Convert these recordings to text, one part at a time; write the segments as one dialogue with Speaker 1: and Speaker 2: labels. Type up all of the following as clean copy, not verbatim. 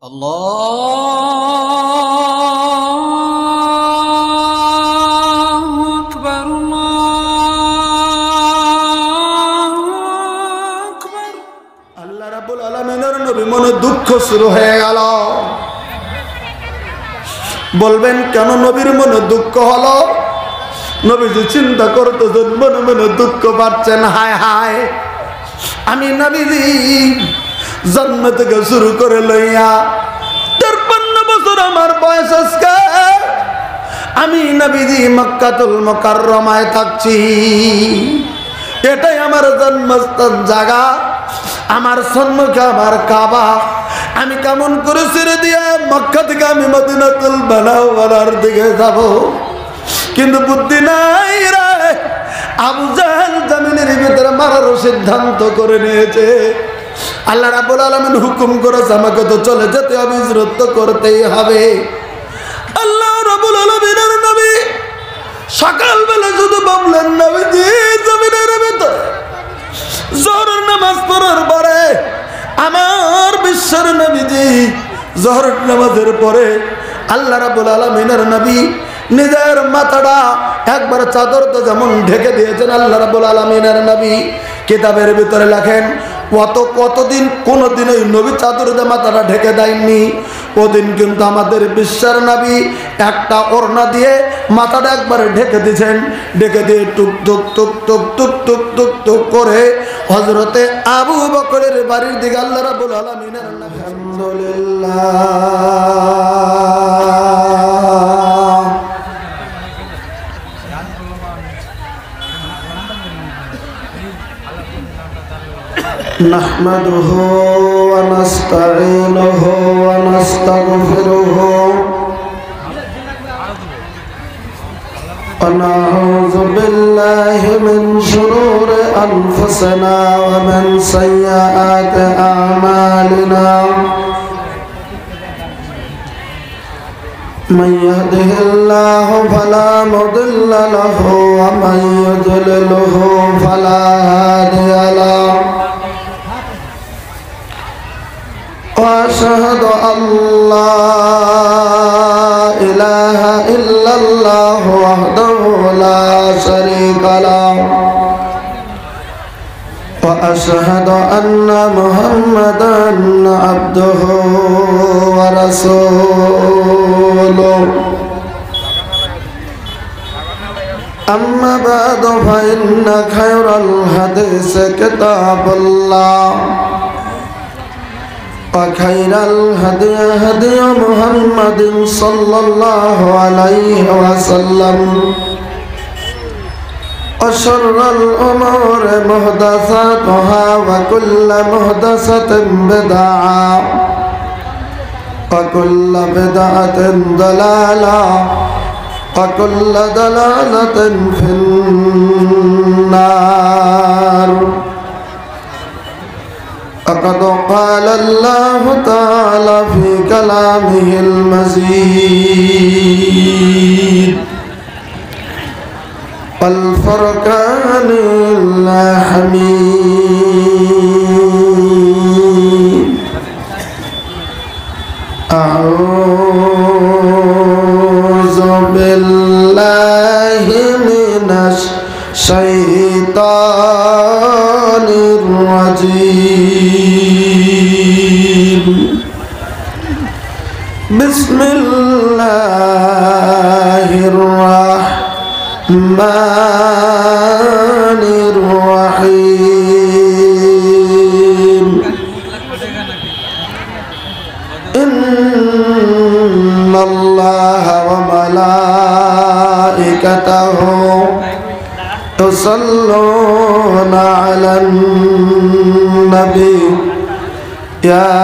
Speaker 1: আল্লাহু আকবার
Speaker 2: আল্লাহ রাব্বুল আলামিনের নবী মনে দুঃখ শুরু হয়ে গেল। বলবেন কেন নবীর মনে দুঃখ হলো? নবীজি চিন্তা করতে মনে মনে দুঃখ পাচ্ছেন। হায় হায়, আমি নবীজি জন্ম থেকে শুরু করে লইয়া 53 বছর আমার বয়স আজকে, আমি নবীজি মক্কাতুল মুকাররমায় থাকছি। এটাই আমার জন্মস্থান জায়গা, আমার সম্মুখে আমার কাবা। আমি কেমন করে ছেড়ে দিয়ে মক্কা থেকে আমি মদিনাতুল মুনাওয়ারার দিকে যাব? কিন্তু বুদ্ধি নাই রে। আবু জাহেল জমিনের ভিতরে মারার সিদ্ধান্ত করে নিয়েছে। আল্লাহ রাব্বুল আলামিন হুকুম করেছে আমাকে তো চলে যেতে হবে, হিজরত তো করতেই হবে। আল্লাহ রাব্বুল আলামিনের নবী সকালবেলা শুধু ভাবলেন নবীজি জমিনের ভিতরে জোহরের নামাজ পড়ার পরে আমার বিশ্বের নবীজি জোহরের নামাজের পরে আল্লাহ রাব্বুল আলামিনের নবী নিজের মাথাটা একবার চাদর তো যেমন ঢেকে দিয়েছেন আল্লাহ রাব্বুল আলামিনের নবী। কিতাবের ভিতরে লেখেন কতদিন কোনদিন ওই নবী চাদর দিয়ে মাথাটা ঢেকে দেয়নি। ওদিন কিন্তু আমাদের বিশ্বের নবী একটা ওড়না দিয়ে মাথাটা একবারে ঢেকে দিয়েছেন। ঢেকে দিয়ে টুক টুক টুক টুক টুক টুক টুক টুক করে হযরতে আবু বকরের বাড়ির দিকে আল্লাহ রাব্বুল আলামিনের নবী আলহামদুলিল্লাহ نحمده ونستعينه ونستغفره ونعوذ بالله من شرور أنفسنا ومن سيئات أعمالنا من يهده الله فلا مضل له ومن يضلله فلا هادي له وأشهد أن لا إله إلا الله وحده لا شريك له وأشهد أن محمدا عبده ورسوله أما بعد فإن خير الحديث كتاب الله وخير الهدي هدي محمد صلى الله عليه وسلم وشر الأمور محدثاتها وكل محدثة بدعة وكل بدعة ضلالة وكل ضلالة في النار. فقد قال الله تعالى في كلامه المجيد والفرقان الحميد أعوذ بالله من الشيطان الرجيم بسم الله الرحمن الرحيم إن الله وملائكته يصلون على النبي يا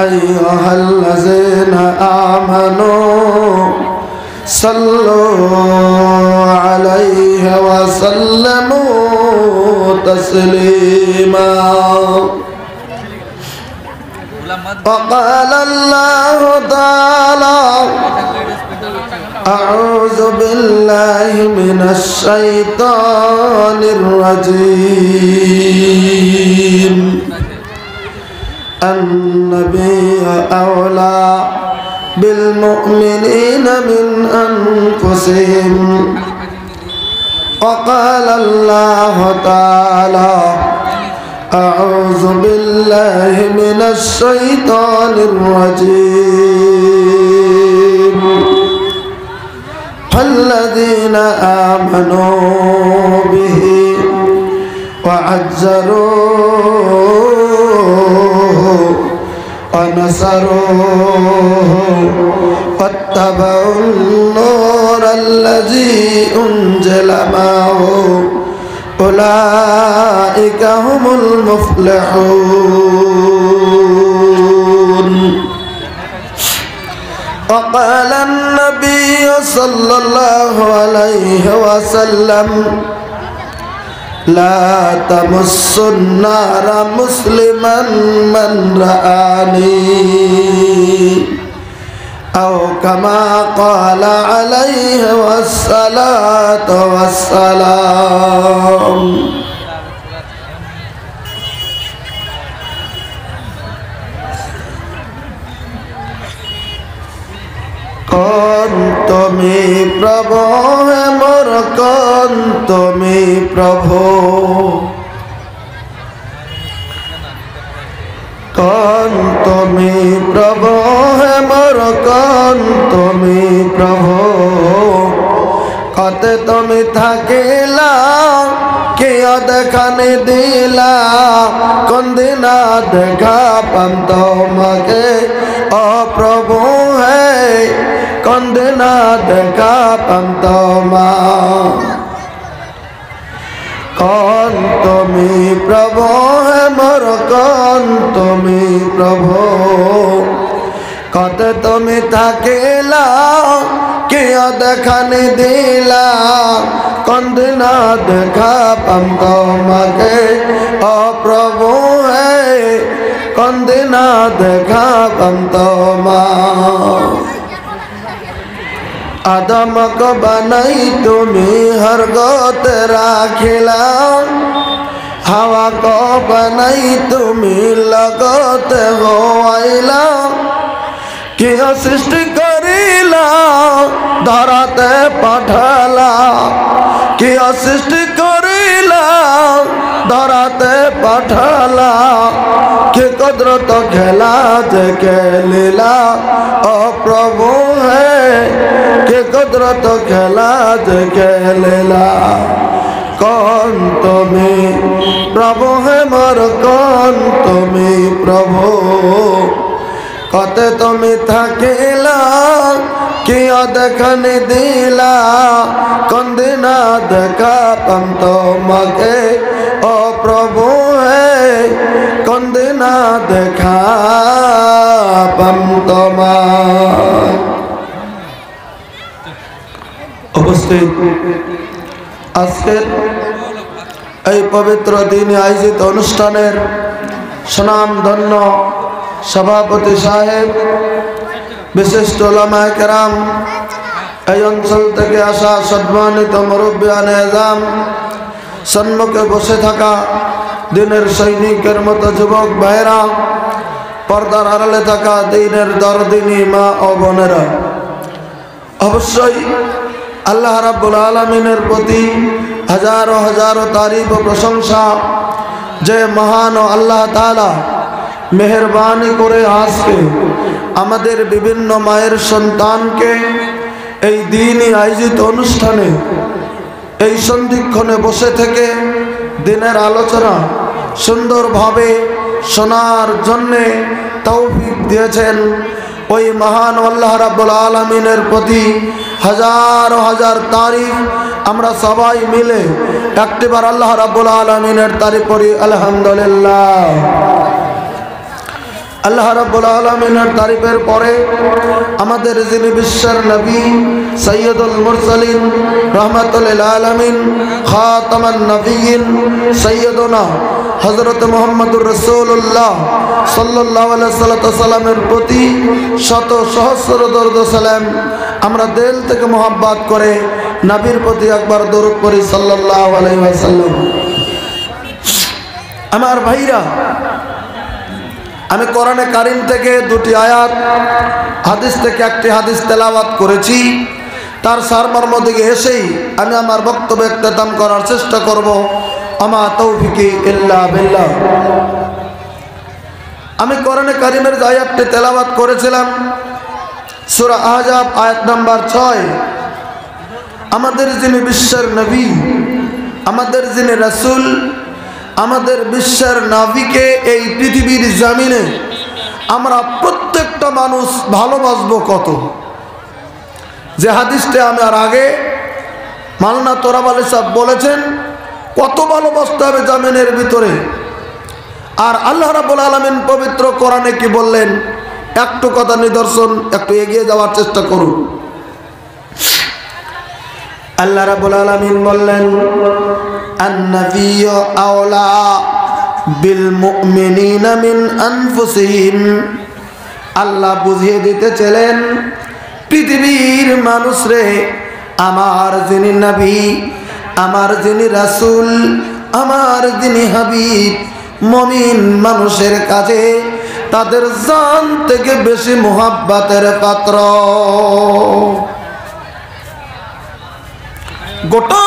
Speaker 2: أيها الذين آمنوا صلوا عليه وسلموا تسليما. وقال الله تعالى أعوذ بالله من الشيطان الرجيم النبي أولى بالمؤمنين من أنفسهم وقال الله تعالى أعوذ بالله من الشيطان الرجيم الذين آمنوا به وعزروه ونصروه واتبعوا النور الذي أنزل معه أولئك هم المفلحون. وقال النبي صلى الله عليه وسلم لا تمس النار مسلما من رآني أو كما قال عليه الصلاة والسلام. कौन तुम्ही प्रभो है मोर कौन तुम्ही प्रभो कौन तुम्ही प्रभो है मोर कौन तुम्ही प्रभो कते तुम्ही থাকিলা কে দেখানে দিলা কোন দিন দেখা পাম তোমাকে ও প্রভু হে কোন দিন দেখা পাম তোমা कौन তুমি প্রভু হে মোর কौन তুমি প্রভু কত তুমি থাকিলা কে দেখানে দিলা কোন দিন দেখা পাম তোমাকে ও প্রভু হে কোন দিন দেখা পাম তোমা आदम को बनाई तुम्ही हरगत राखिला हवा को बनाई तुम्ही लगत होइला किया सृष्टि करिला धराते पाठाला किया सृष्टि करिला धराते पाठाला के कुदरत खेला जे के लीला ओ प्रभु है के कुदरत खेला जे के लीला कौन तुम्ही प्रभु है मोर कौन तुम्ही प्रभु कते तुम्ही থাকিলা किया देखाने दिला কোন দিন দেখা পাম তোমাকে ও প্রভু হে কোন দিন দেখা পাম তোমার উপস্থিত আজকের এই পবিত্র দিনে আয়োজিত অনুষ্ঠানের সুনামধন্য সভাপতি সাহেব বিশিষ্ট উলামায়ে কেরাম এই অঞ্চল থেকে আসা সম্মানিত মুরব্বিয়ানে আযম সম্মুখে বসে থাকা দিনের সৈনিকের মতো যুবক ভাইরা পর্দার আড়ালে থাকা দিনের দরদিনী মা ও বোনেরা অবশ্যই আল্লাহ রাব্বুল আলামিনের প্রতি হাজারো হাজারো তারিফ ও প্রশংসা যে মহান আল্লাহ তাআলা মেহেরবানি করে আজকে আমাদের বিভিন্ন মায়ের সন্তানকে এই দিনই আয়োজিত অনুষ্ঠানে এই সন্ধিক্ষণে বসে থেকে দিনের আলোচনা সুন্দরভাবে শোনার জন্যে তৌফিক দিয়েছেন ওই মহান আল্লাহ রাব্বুল আলামিনের প্রতি হাজার হাজার তারিফ আমরা সবাই মিলে একটিবার আল্লাহ রাব্বুল আলামিনের তারিফ করি আলহামদুলিল্লাহ। আল্লাহ রাব্বুল আলামিনের তারিফের পরে আমাদের যিনি বিশ্বের নবী সৈয়দুল মুরসালিন রাহমাতুল লিল আলামিন খাতামান নবিয়্যিন সৈয়দুনা হযরত মুহাম্মদুর রাসূলুল্লাহ সাল্লাল্লাহু আলাইহি সাল্লামের প্রতি শত সহস্র দরুদ ও সালাম আমরা দিল থেকে মোহাব্বত করে নবীর প্রতি একবার দরুদ পড়ি সাল্লাল্লাহু আলাইহি ওয়াসাল্লাম। আমার ভাইরা আমি কোরআনে কারিম থেকে দুটি আয়াত, হাদিস থেকে একটি হাদিস তেলাওয়াত করেছি। তার সারমর্ম দিকে এসেই আমি আমার বক্তব্য ইখতিতাম করার চেষ্টা করব। আমা তৌফিকি ইল্লা বিল্লাহ। আমি কোরআনে কারিমের যে আয়াতটি তেলাওয়াত করেছিলাম সূরা আহজাব আয়াত নাম্বার 6, আমাদের যিনি বিশ্বের নবী, আমাদের যিনি রাসূল, আমাদের বিশ্বের নবীকে এই পৃথিবীর জমিনে আমরা প্রত্যেকটা মানুষ ভালোবাসবো কত। যে হাদিসটা আমার আগে মাওলানা তোরাব আলী সাহেব বলেছেন, কত ভালোবাসতে হবে জমিনের ভিতরে। আর আল্লাহ রাব্বুল আলামিন পবিত্র কোরআনে কি বললেন, একটু কথা নিদর্শন, একটু এগিয়ে যাওয়ার চেষ্টা করুন। আল্লাহ রাব্বুল আলামিন বললেন, আন-নাবিয়্যু আওলা বিল মুমিনিনা মিন আনফুসিহিম। আল্লাহ বুঝিয়ে দিতে চলেন পৃথিবীর মানুষ রে, আমার যিনি নবী, আমার যিনি রাসূল, আমার যিনি হাবিব, মুমিন মানুষের কাছে তাদের জান থেকে বেশি মুহাব্বতের পাত্র। গোটা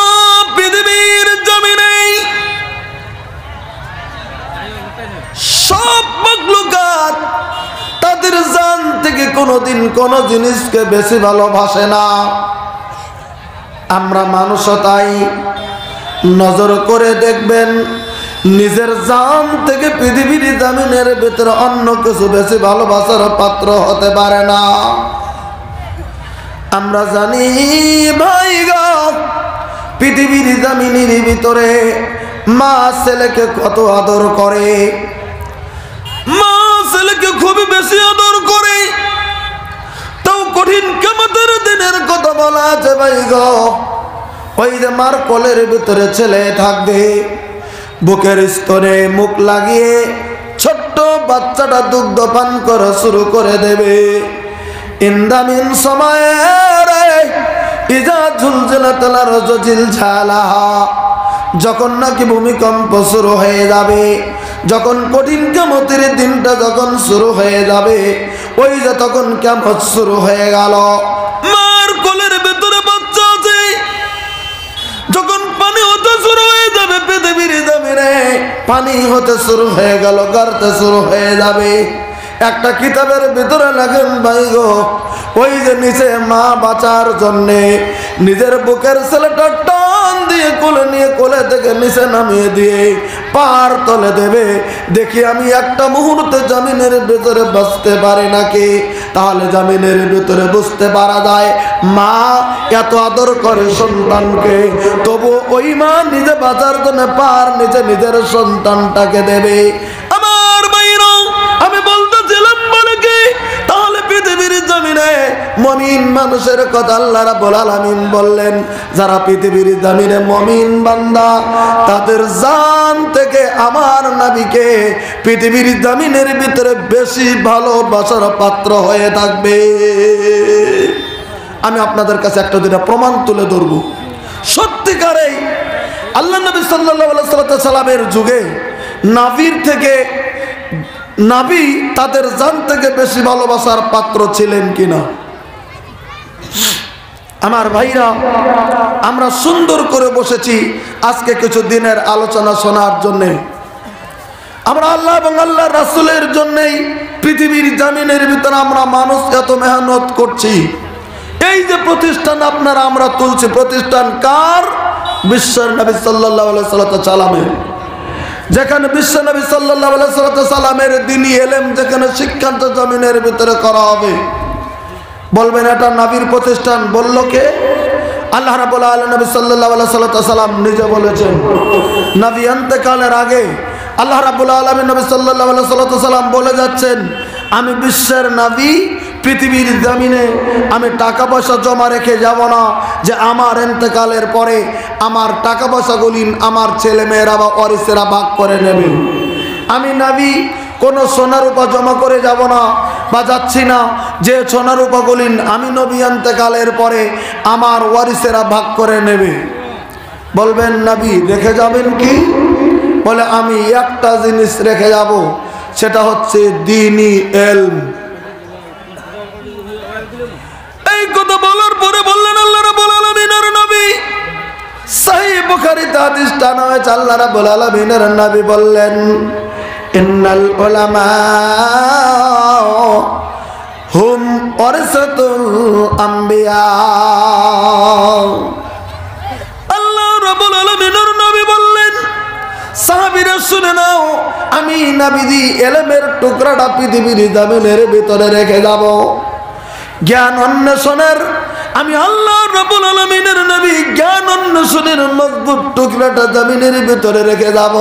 Speaker 2: পৃথিবীর জমিনে সব মাখলুকাত তাদের জান থেকে কোনোদিন কোনো জিনিসকে বেশি ভালোবাসে না। আমরা মানুষও তাই। নজর করে দেখবেন, নিজের জান থেকে পৃথিবীর জমিনের ভিতরে অন্য কিছু বেশি ভালোবাসার পাত্র হতে পারে না। আমরা জানি ভাই গো, পৃথিবীর জমিনের ভিতরে মা ছেলেকে কত আদর করে, মা ছেলেকে খুবই বেশি আদর করে। তাও কঠিন কিয়ামতের দিনের কথা বলা আছে ভাই গো, ওই যে মার কোলের ভিতরে ছেলে থাকবে, বুকের স্তরে মুখ লাগিয়ে ছোট্ট বাচ্চাটা দুগ্ধ পান করা শুরু করে দেবে। ইন্দামিন সময়ে ইজা ঝুলঝুলাতাল আরজু জিলঝালাহা, যখন নাকি ভূমিকম্প শুরু হয়ে যাবে, যখন কঠিন কিয়ামতের দিনটা যখন শুরু হয়ে যাবে, ওই যে তখন কিয়ামত শুরু হয়ে গেল। মার কোলের ভিতরে বাচ্চা আছে, যখন পানি হতে শুরু হয়ে যাবে, পৃথিবীর জমিনে পানি হতে শুরু হয়ে গেল, গড়তে শুরু হয়ে যাবে। একটা কিতাবের ভিতরে লাগেন ভাই গো, ওই যে নিচে মা বাঁচার জন্যে নিজের বুকের ছেলেটা টান দিয়ে কোলে নিয়ে কোলে থেকে নিচে নামিয়ে দিয়ে পার তলে দেবে। দেখি আমি একটা মুহূর্তে জমিনের ভিতরে বসতে পারি নাকি? তাহলে জমিনের ভিতরে বুঝতে পারা যায় মা এত আদর করে সন্তানকে, তবু ওই মা নিজে বাঁচার জন্য পার নিচে নিজের সন্তানটাকে দেবে। আমার ভাইরা, আমি বলতেছিলাম বলে কি, তাহলে পৃথিবীর জমিনে মুমিন মানুষের কথা আল্লাহ রাব্বুল আলামিন বললেন, যারা পৃথিবীর জমিনে মুমিন বান্দা, তাদের জান থেকে আমার নবীকে পৃথিবীর জমিনের ভিতরে বেশি ভালোবাসার পাত্র হয়ে থাকবে। আমি আপনাদের কাছে একটা দুটা প্রমাণ তুলে ধরব। সত্যিকারেই আল্লাহ নবী সাল্লাল্লাহু আলাইহি সাল্লামের যুগে নবীর থেকে নবী তাদের জান থেকে বেশি ভালোবাসার পাত্র ছিলেন কিনা? আমার ভাইরা, আমরা সুন্দর করে বসেছি আজকে কিছু দিনের আলোচনা শোনার জন্যে। আমরা আল্লাহ এবং আল্লাহ রাসূলের জন্যই পৃথিবীর জমিনের ভিতরে আমরা মানুষ এত মেহনত করছি। এই যে প্রতিষ্ঠান আপনারা আমরা তুলছি, প্রতিষ্ঠান কার? বিশ্বের নবী সাল্লাল্লাহু আলাইহি সাল্লামের। যেখানে বিশ্ব নবী সাল্লাল্লাহু আলাইহি সাল্লামের দ্বীনি ইলম যেখানে শিক্ষান্ত জমিনের ভিতরে করা হবে, বলবেন এটা নবীর প্রতিষ্ঠান। বলল কে? আল্লাহ রাব্বুল আলামিন নবী সাল্লাল্লাহু আলাইহি সাল্লাম নিজে বলেছেন। নবী ইন্তেকালের আগে আল্লাহ রাব্বুল আলামিন নবী সাল্লাল্লাহু আলাইহি সাল্লাম বলে যাচ্ছেন, আমি বিশ্বের নবী, পৃথিবীর জমিনে আমি টাকা পয়সা জমা রেখে যাব না যে আমার ইন্তেকালের পরে আমার টাকা পয়সাগুলি আমার ছেলে মেয়েরা বা ওয়ারিসেরা ভাগ করে নেবে। আমি নবী কোনো সোনা রূপা জমা করে যাব না বা যাচ্ছি না যে সোনা রূপাগুলি আমি নবী ইন্তেকালের পরে আমার ওয়ারিসেরা ভাগ করে নেবে। বলবেন নবী রেখে যাবেন কি? বলে আমি একটা জিনিস রেখে যাব, সেটা হচ্ছে দ্বীনি ইলম। এই কথা বলার পরে বললেন আল্লাহ রাব্বুল আলামিনের নবী, সহিহ বুখারীতে হাদিসটা নয়, আল্লাহ রাব্বুল আলামিনের নবী বললেন, ইন্নাল উলামা হুম ওয়ারাসাতুল আম্বিয়া। আল্লাহ রাব্বুল আলামিনের নবী বললেন, সাহাবীরা শুনে নাও, আমি নবীজি ইলমের টুকরাটা পৃথিবীর জমিনের ভিতরে রেখে যাব। জ্ঞান অন্বেষণের, আমি আল্লাহ রাব্বুল আলামিনের নবী জ্ঞান অন্বেষণের মজবুত টুকরাটা জমিনের ভিতরে রেখে যাব।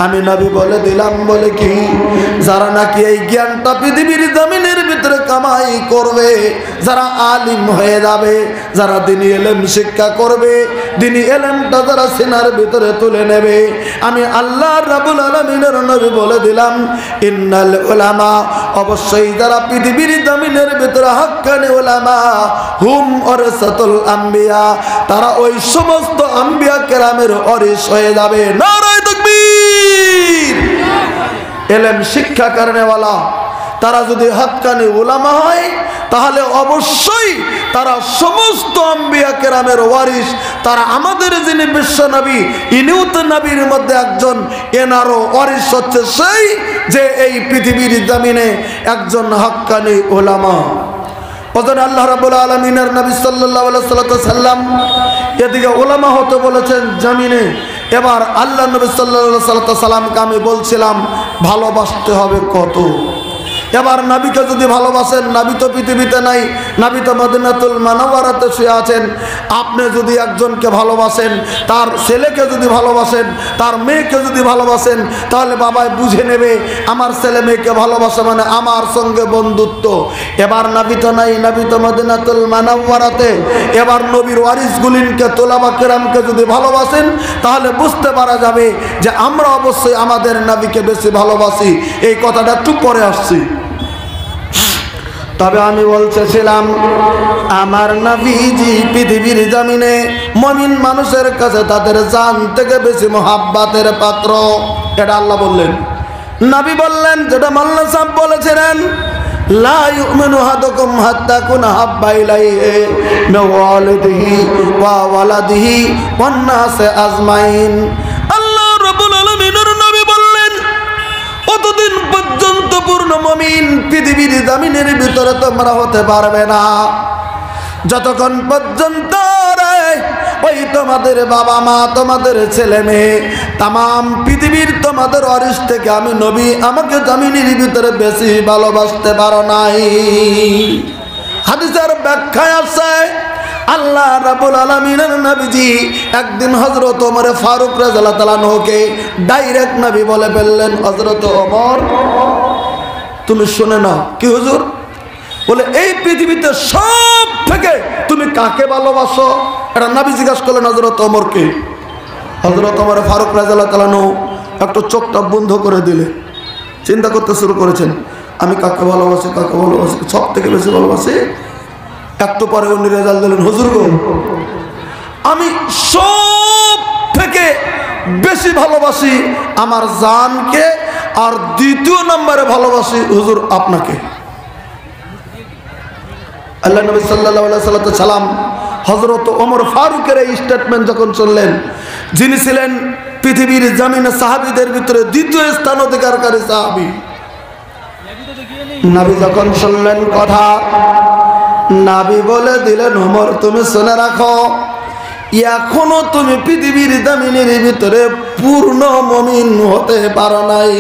Speaker 2: আমি নবী বলে দিলাম, বলে কি, যারা নাকি এই জ্ঞানটা পৃথিবীর জমিনের ভিতরে কামাই করবে, যারা আলিম হয়ে যাবে, যারা দ্বীনি ইলম শিক্ষা করবে, দ্বীনি ইলমটা যারা সিনার ভিতরে তুলে নেবে, আমি আল্লাহ রাব্বুল আলামিনের নবী বলে দিলাম, ইন্নাল উলামা, অবশ্যই যারা পৃথিবীর জমিনের ভিতরে হাক্কানি উলামা, হুম ওয়ারাসাতুল আম্বিয়া, তারা ওই সমস্ত আম্বিয়া কেরামের ওয়ারিস হয়ে যাবে। নারায়ে তাকবীর। ইলম শিক্ষা করনেওয়ালা তারা যদি হাক্কানি উলামা হয়, তাহলে অবশ্যই তারা সমস্ত আম্বিয়া কেরামের ওয়ারিস। তারা আমাদের যিনি বিশ্ব নবী, ইনিও তো নবীর মধ্যে একজন, এনারও ওয়ারিস হচ্ছে সেই যে এই পৃথিবীর জমিনে একজন হাক্কানি উলামা। ওজন আল্লাহ রাব্বুল আলামিনের নবী সাল্লাল্লাহু আলাইহি সাল্লাম এদিকে উলামা হতে বলেছেন জমিনে। এবার আল্লাহ নবী সাল্লাল্লাহু আলাইহি সাল্লামকে আমি বলছিলাম ভালোবাসতে হবে কত। এবার নবীকে যদি ভালোবাসেন, নবী তো পৃথিবীতে নাই, নবী তো মদিনাতুল মুনাওয়ারাতে শুয়ে আছেন। আপনি যদি একজনকে ভালোবাসেন, তার ছেলেকে যদি ভালোবাসেন, তার মেয়েকে যদি ভালোবাসেন, তাহলে বাবাই বুঝে নেবে আমার ছেলে মেয়েকে ভালোবাসা মানে আমার সঙ্গে বন্ধুত্ব। এবার নবী তো নাই, নবী তো মদিনাতুল মুনাওয়ারাতে। এবার নবীর ওয়ারিসগুলিনকে, তোলাবা কেরামকে যদি ভালোবাসেন, তাহলে বুঝতে পারা যাবে যে আমরা অবশ্যই আমাদের নবীকে বেশি ভালোবাসি। এই কথাটা একটু পরে আসছি। তবে আমি বলতেছিলাম, আমার নবীজি পৃথিবীর জমিনে মুমিন মানুষের কাছে তাদের জান থেকে বেশি মোহাব্বতের পাত্র। এটা আল্লাহ বললেন, নবী বললেন, যেটা মাওলানা সাহেব বলেছিলেন, লা ইউমিনু আহাদুকুম হাত্তা কুনা হাব্বা ইলাইহি মিন ওয়ালিদিহি ওয়া ওয়ালাদিহি ওয়ান নাসি আজমাইন। আল্লাহ রাব্বুল আলামিনের নবী বললেন, অতদিন পর্যন্ত পূর্ণ মুমিন পৃথিবীর জমিনের ভিতরে তোমরা হতে পারবে না, যতক্ষণ পর্যন্ত ওই তোমাদের বাবা মা, তোমাদের ছেলে মেয়ে, তাম পৃথিবীর তোমাদের ওয়ারিস থেকে আমি নবী আমাকে জমিনের ভিতরে বেশি ভালোবাসতে পারো নাই। হাদিসের ব্যাখ্যায় আছে, আল্লাহ রাব্বুল আলামিনের নবীজি একদিন হযরত ওমর ফারুক রাদিয়াল্লাহু তাআলা আনহুকে ডাইরেক্ট নবী বলে ফেললেন, হযরত ওমর তুমি শুনে নাও। কি হুজুর? বলে এই পৃথিবীতে সব থেকে তুমি কাকে ভালোবাসো? এটা নবী জিজ্ঞাসা করলেন হযরত ওমরকে। হযরত ওমর ফারুক রাদিয়াল্লাহু তাআলা আনহু একটু চোখটা বন্ধ করে দিলে চিন্তা করতে শুরু করেছেন, আমি কাকে ভালোবাসি, কাকে ভালোবাসি, সব থেকে বেশি ভালোবাসি। একটু পরে উনি রেজাল্ট দিলেন, হুজুর গো আমি সব থেকে বেশি ভালোবাসি আমার জানকে, আর দ্বিতীয় নম্বরে ভালোবাসি হুজুর আপনাকে। আল্লাহ নবী সাল্লাল্লাহু আলাইহি সাল্লাম হযরত ওমর ফারুকের এই স্টেটমেন্ট যখন শুনলেন, যিনি ছিলেন পৃথিবীর জমিনে সাহাবীদের ভিতরে দ্বিতীয় স্থান অধিকারকারী সাহাবী, নবী যখন শুনলেন কথা, নবী বলে দিলেন, ওমর তুমি শুনে রাখো, এখনো তুমি পৃথিবীর জমিনের ভিতরে পূর্ণ মুমিন হতে পারো নাই।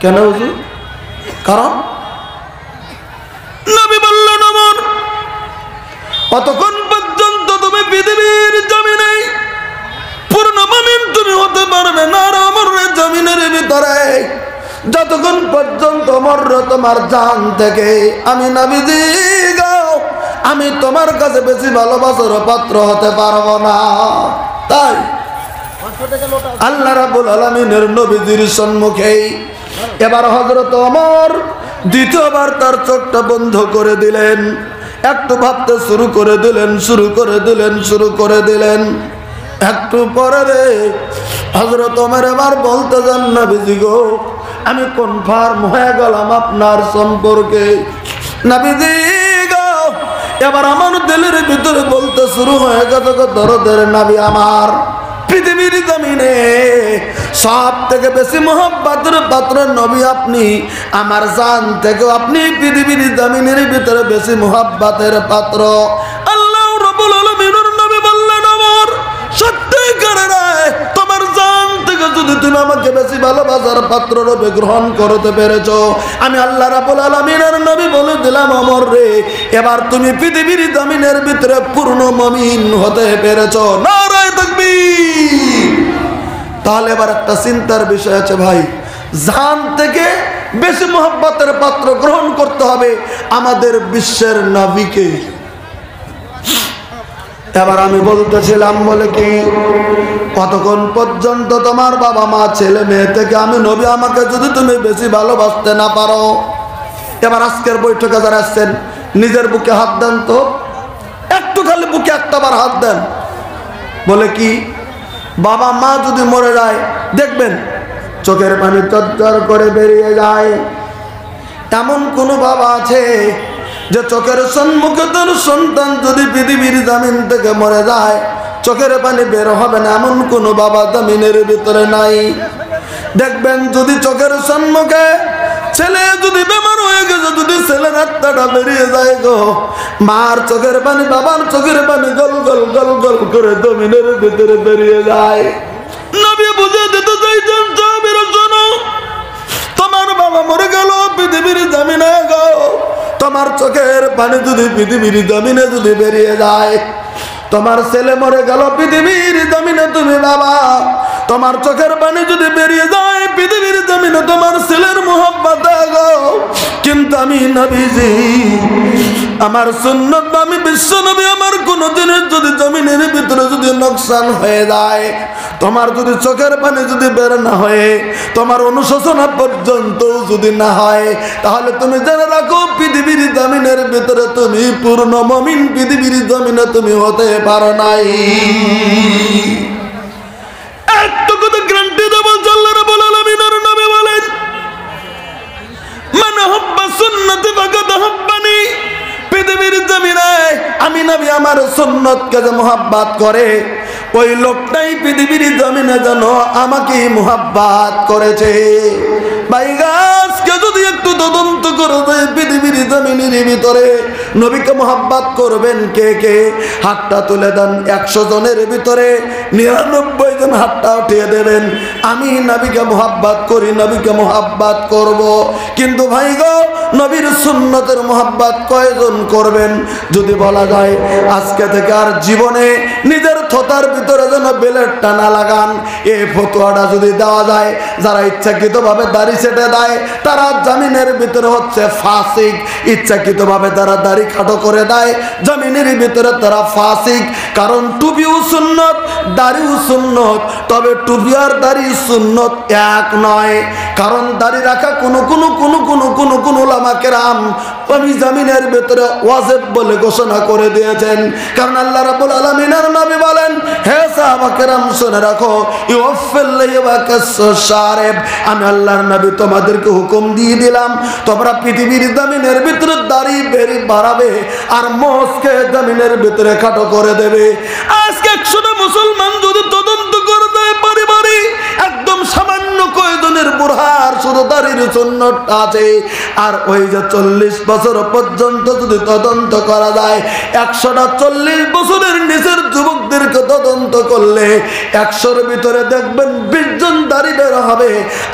Speaker 2: কেন হুজুর? কারণ নবী বললেন, ওমর অতক্ষণ পর্যন্ত তুমি পৃথিবীর জমিনে পূর্ণ মুমিন তুমি হতে পারবে না। ওমর জমিনের ভিতরে যতক্ষণ পর্যন্ত ওমর তোমার জান থেকে আমি নবীজি গাও আমি তোমার কাছে বেশি ভালোবাসার পাত্র হতে পারবো না। তাই আল্লাহ রাব্বুল আলামিনের নবীজির সম্মুখে এবার হযরত ওমর দ্বিতীয়বার তার চোখটা বন্ধ করে দিলেন, একটু ভাবতে শুরু করে দিলেন। একটু পরে রে হযরত ওমর এবার বলতে যান, নবীজি গো আমি কনফার্ম হয়ে গেলাম আপনার সম্পর্কে। নবীজি গো এবার আমার দিলের ভিতরে বলতে শুরু হয়ে গেছে, দরদের নবী আমার, পৃথিবীর জমিনে সব থেকে বেশি মোহাব্বতের পাত্র নবী আপনি, আমার জান থেকে আপনি পৃথিবীর জমিনের ভিতরে বেশি মোহাব্বতের পাত্র। আল্লাহ রাব্বুল আলামিনের নবী বললেন, আমার সত্যিকারের তোমার জান থেকে যদি তুমি আমাকে বেশি ভালোবাসার পাত্র রূপে গ্রহণ করতে পেরেছো, আমি আল্লাহ রাব্বুল আলামিনের নবী বলে দিলাম ওমর রে, এবার তুমি পৃথিবীর জমিনের ভিতরে পূর্ণ মুমিন হতে পেরেছো। নারায়ে তাকবীর। তাহলে এবার একটা চিন্তার বিষয় আছে ভাই, জান থেকে বেশি মোহাব্বতের পাত্র গ্রহণ করতে হবে আমাদের বিশ্বের নবীকে। এবার আমি বলতেছিলাম বলে কি, কতক্ষণ পর্যন্ত তোমার বাবা মা ছেলে মেয়ে থেকে আমি নবী আমাকে যদি তুমি বেশি ভালোবাসতে না পারো। এবার আজকের বৈঠকে যারা আসছেন নিজের বুকে হাত দেন তো, একটু খালি বুকে একটাবার হাত দেন। বলে কি, বাবা মা যদি মরে যায় দেখবেন চোখের পানি চরচর করে বেরিয়ে যায়। এমন কোন বাবা আছে যে চোখের সম্মুখে তার সন্তান যদি পৃথিবীর জমিন থেকে মরে যায় চোখের পানি বের হবে না, এমন কোন বাবা জমিনের ভিতরে নাই। দেখবেন যদি চোখের সম্মুখে ছেলে যদি বেমার হয়ে গেছে, যদি ছেলের আত্মাটা বেরিয়ে যায় গো, মার চোখের পানি বাবার চোখের পানি গল গল গল গল করে জমিনের ভিতরে বেরিয়ে যায়। নবী বুঝে দিতে চাইছেন, সাহাবীরা শোনো, তোমার বাবা মরে গেল পৃথিবীর জমিনে গো, তোমার চোখের পানি যদি পৃথিবীর জমিনে যদি বেরিয়ে যায়, তোমার ছেলে মরে গেল পৃথিবীর জমিনে, তুমি বাবা তোমার চোখের পানি যদি বেরিয়ে যায় পৃথিবীর জমিনে তোমার ছেলের মোহাব্বত গো, কিন্তু আমি নবীজি আমার সুন্নাত আমি বিশ্ব নবী আমার কোন দিনের যদি জমিনের ভিতরে যদি নোকসান হয়ে যায়, তোমার যদি চোখের পানি যদি বের না হয়ে তোমার অনুশোচনা পর্যন্ত যদি না হয়, তাহলে তুমি জেনে রাখো পৃথিবীর জমিনের ভিতরে তুমি পূর্ণ মুমিন পৃথিবীর জমিনে তুমি হতে পারো নাই। একটু কথা গ্যারান্টি দেব, আল্লাহ রাব্বুল আলামিনের নবী বলেন, মান হুব্বা সুন্নতি ফাকাদ হুব্বানি। পৃথিবীর জমিনে আমি নবী আমার সুন্নতকে যে মুহাব্বত করে ওই লোকটাই পৃথিবীর জমিনে যেন আমাকে মুহাব্বত করেছে। ভাই গাছকে যদি একটু তদন্ত করে দেয় পৃথিবীর জমিনের ভিতরে নবীকে মুহাব্বত করবেন কে কে, হাতটা তুলে দেন। 100 জনের ভিতরে 99 জন হাতটা উঠিয়ে দেবেন, আমি নবীকে মুহাব্বত করি, নবীকে মুহাব্বত করব। কিন্তু ভাই গো নবীর সুন্নতের মুহাব্বত কয়জন করবেন? যদি বলা যায় আজকে থেকে আর জীবনে নিজের থতার ভিতরে যেন বেলেটটা না লাগান, এই ফতোয়াটা যদি দেওয়া যায়, যারা ইচ্ছাকৃতভাবে দাড়ি ছেটে দেয় তারা জামিনের ভিতরে হচ্ছে ফাসিক, ইচ্ছাকৃতভাবে তারা দাড়ি খাটো করে দেয় জামিনের ভিতরে তারা ফাসিক। কারণ টুপিও সুন্নত দাড়িও সুন্নত, তবে টুপি আর দাড়ি সুন্নত এক নয়। কারণ দাড়ি রাখা কোন উলামা কেরাম আমি জামিনের ভিতরে ওয়াজিব বলে ঘোষণা করে দিয়েছেন। কারণ আল্লাহ রাব্বুল আলামিনের নবী বলেন, হে সাহাবা কেরাম শুনে রাখো, আমি আল্লাহর নবী তোমাদেরকে হুকুম দিয়ে দিলাম তোমরা পৃথিবীর জমিনের ভিতরে দাড়ি বেরি বাড়াবে আর মোষকে জমিনের ভিতরে খাটো করে দেবে। আজকে 100টা মুসলমান যদি তদন্ত করে দেয় পারিবারি একদম সামান্য কয়জনের বুড়ার শুধু দাড়ির সুন্নতটা আছে, আর ওই যে 40 বছর পর্যন্ত যদি তদন্ত করা যায় 100টা 40 বছরের নিচের যুবকদেরকে তদন্ত করলে 100-র ভিতরে দেখবেন 20 জন দাড়ি বের হবে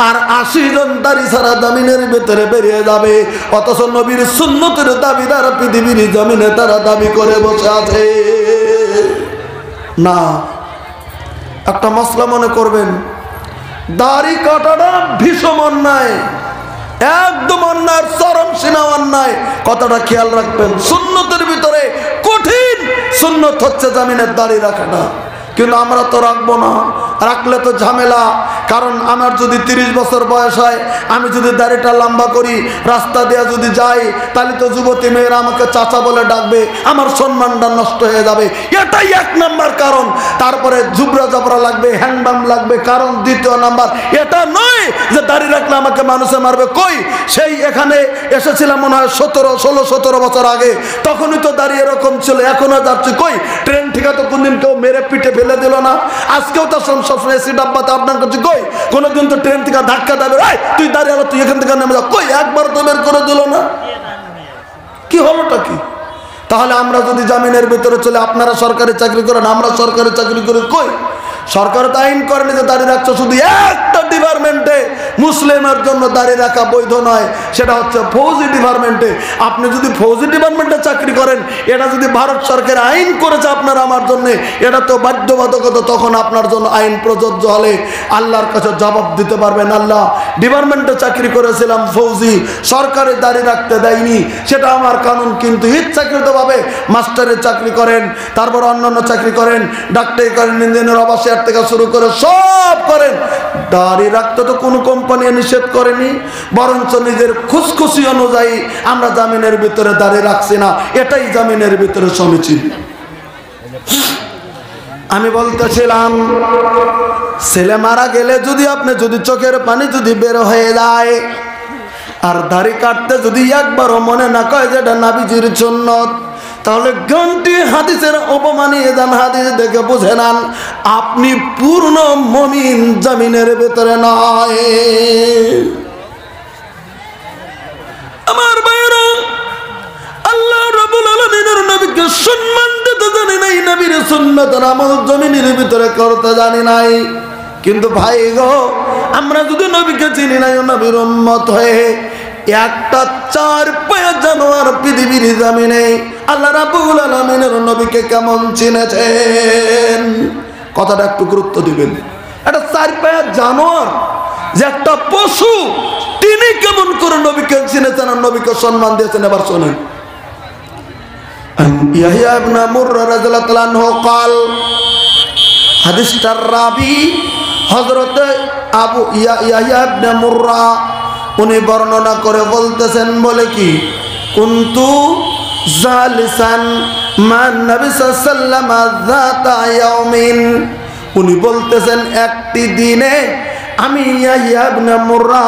Speaker 2: আর 80 জন দাড়ি ছাড়া জমিনের ভিতরে বেরিয়ে যাবে। অথচ নবীর সুন্নতের দাবিদার পৃথিবীর জমিনে তারা দাবি করে বসে আছে। না, একটা মসলা মনে করবেন, দাড়ি কাটাটা ভীষণ অন্যায়, একদম অন্যায়, চরম সীমা অন্যায়। কথাটা খেয়াল রাখবেন, সুন্নতের ভিতরে কঠিন সুন্নত হচ্ছে জামিনের দাড়ি রাখাটা, কিন্তু আমরা তো রাখবো না, রাখলে তো ঝামেলা। কারণ আমার যদি 30 বছর বয়স হয়, আমি যদি দাড়িটা লম্বা করি, রাস্তা দিয়ে যদি যাই, তাহলে তো যুবতী মেয়েরা আমাকে চাচা বলে ডাকবে, আমার সম্মানটা নষ্ট হয়ে যাবে। এটাই 1 নাম্বার কারণ। তারপরে জুবরা জবরা লাগবে, হ্যান্ডবাম লাগবে। কারণ 2 নাম্বার এটা নয় যে দাড়ি রাখলে আমাকে মানুষে মারবে। কই, সেই এখানে এসেছিলাম মনে হয় 16-17 বছর আগে, তখনই তো দাড়ি এরকম ছিল, এখনো যাচ্ছে। কই, ট্রেন থেকে তো কোনদিন কেউ মেরে পিঠে ফেলে দিল না। আজকেও তো সবসময় এসি ডাব্বাতে আপনার কাছে, কই কোনোদিন তো ট্রেন থেকে ধাক্কা দেবে, তুই দাঁড়িয়ে আলো, তুই এখান থেকে নেমে যা, কই একবার তো বের করে দিল না। কি হলোটা কি? তাহলে আমরা যদি জামিনের ভিতরে চলে, আপনারা সরকারি চাকরি করেন, আমরা সরকারি চাকরি করি, কই সরকার তো আইন করেনি যে দাঁড়িয়ে রাখছো। শুধু একটা ডিপার্টমেন্টে মুসলিমের জন্য দাঁড়িয়ে রাখা বৈধ নয়, সেটা হচ্ছে ফৌজি ডিপার্টমেন্টে। আপনি যদি ফৌজি ডিপার্টমেন্টে চাকরি করেন, এটা যদি ভারত সরকার আইন করেছে আপনার আমার জন্য, এটা তো বাধ্যবাধকতা। তখন আপনার জন্য আইন প্রযোজ্য হলে আল্লাহর কাছে জবাব দিতে পারবেন, আল্লাহ ডিপার্টমেন্টে চাকরি করেছিলাম ফৌজি, সরকারে দাঁড়িয়ে রাখতে দেয়নি, সেটা আমার কানুন। কিন্তু ইচ্ছাকৃতভাবে মাস্টারের চাকরি করেন, তারপর অন্যান্য চাকরি করেন, ডাক্তারি করেন, ইঞ্জিনিয়ার, অবশ্যই থেকে শুরু করে সব করেন, দাড়ি রাখতে তো কোনো কোম্পানি নিষেধ করেনি, বরঞ্চ নিজের খুশখুশি অনুযায়ী আমরা জামিনের ভিতরে দাড়ি রাখছি না, এটাই জামিনের ভিতরে সমীচীন। আমি বলতেছিলাম, ছেলে মারা গেলে যদি আপনি যদি চোখের পানি যদি বের হয়ে যায়, আর দাড়ি কাটতে যদি একবারও মনে না কয় যে এটা নবীজির সুন্নত, তাহলে ঘন্টি হাদিসের অপমানিয়ে যান, হাদিস দেখে বুঝে নেন আপনি পূর্ণ মুমিন, জামিনের ভেতরে নয়। আমার ভাইরা, আল্লাহ রাব্বুল আলামিনের নবীকে সম্মান দিতে জানি নাই, নবীর সুন্নতের আমল জমিনের ভিতরে করতে জানি নাই। কিন্তু ভাই গো, আমরা যদি নবীকে চিনি নাই, নবীর উম্মত হয়ে একটা 4 পায়া জানোয়ার পৃথিবীর জমিনে আল্লাহ রাব্বুল আলামিনের নবীকে কেমন চিনেছেন, কথাটা একটু গুরুত্ব দিবেন। একটা 4 পায়া জানোয়ার যে একটা পশু, তিনি কেমন করে নবীকে চিনেছেন আর নবীকে সম্মান দিয়েছেন। এবার শোনেন, ইয়াহইয়া ইবনে মুররা রাদিয়াল্লাহু তাআলা আনহু قال, হাদিসটার রাবি হযরত আবু ইয়াহইয়া ইবনে মুররা, উনি বর্ণনা করে বলতেছেন, বলে কি, কুনতু জালিসান মান নবী সাল্লাল্লাহু আলাইহি যাতা ইয়াউমিন। উনি বলতেছেন, একটি দিনে আমি ইয়াহইয়া ইবনে মুররা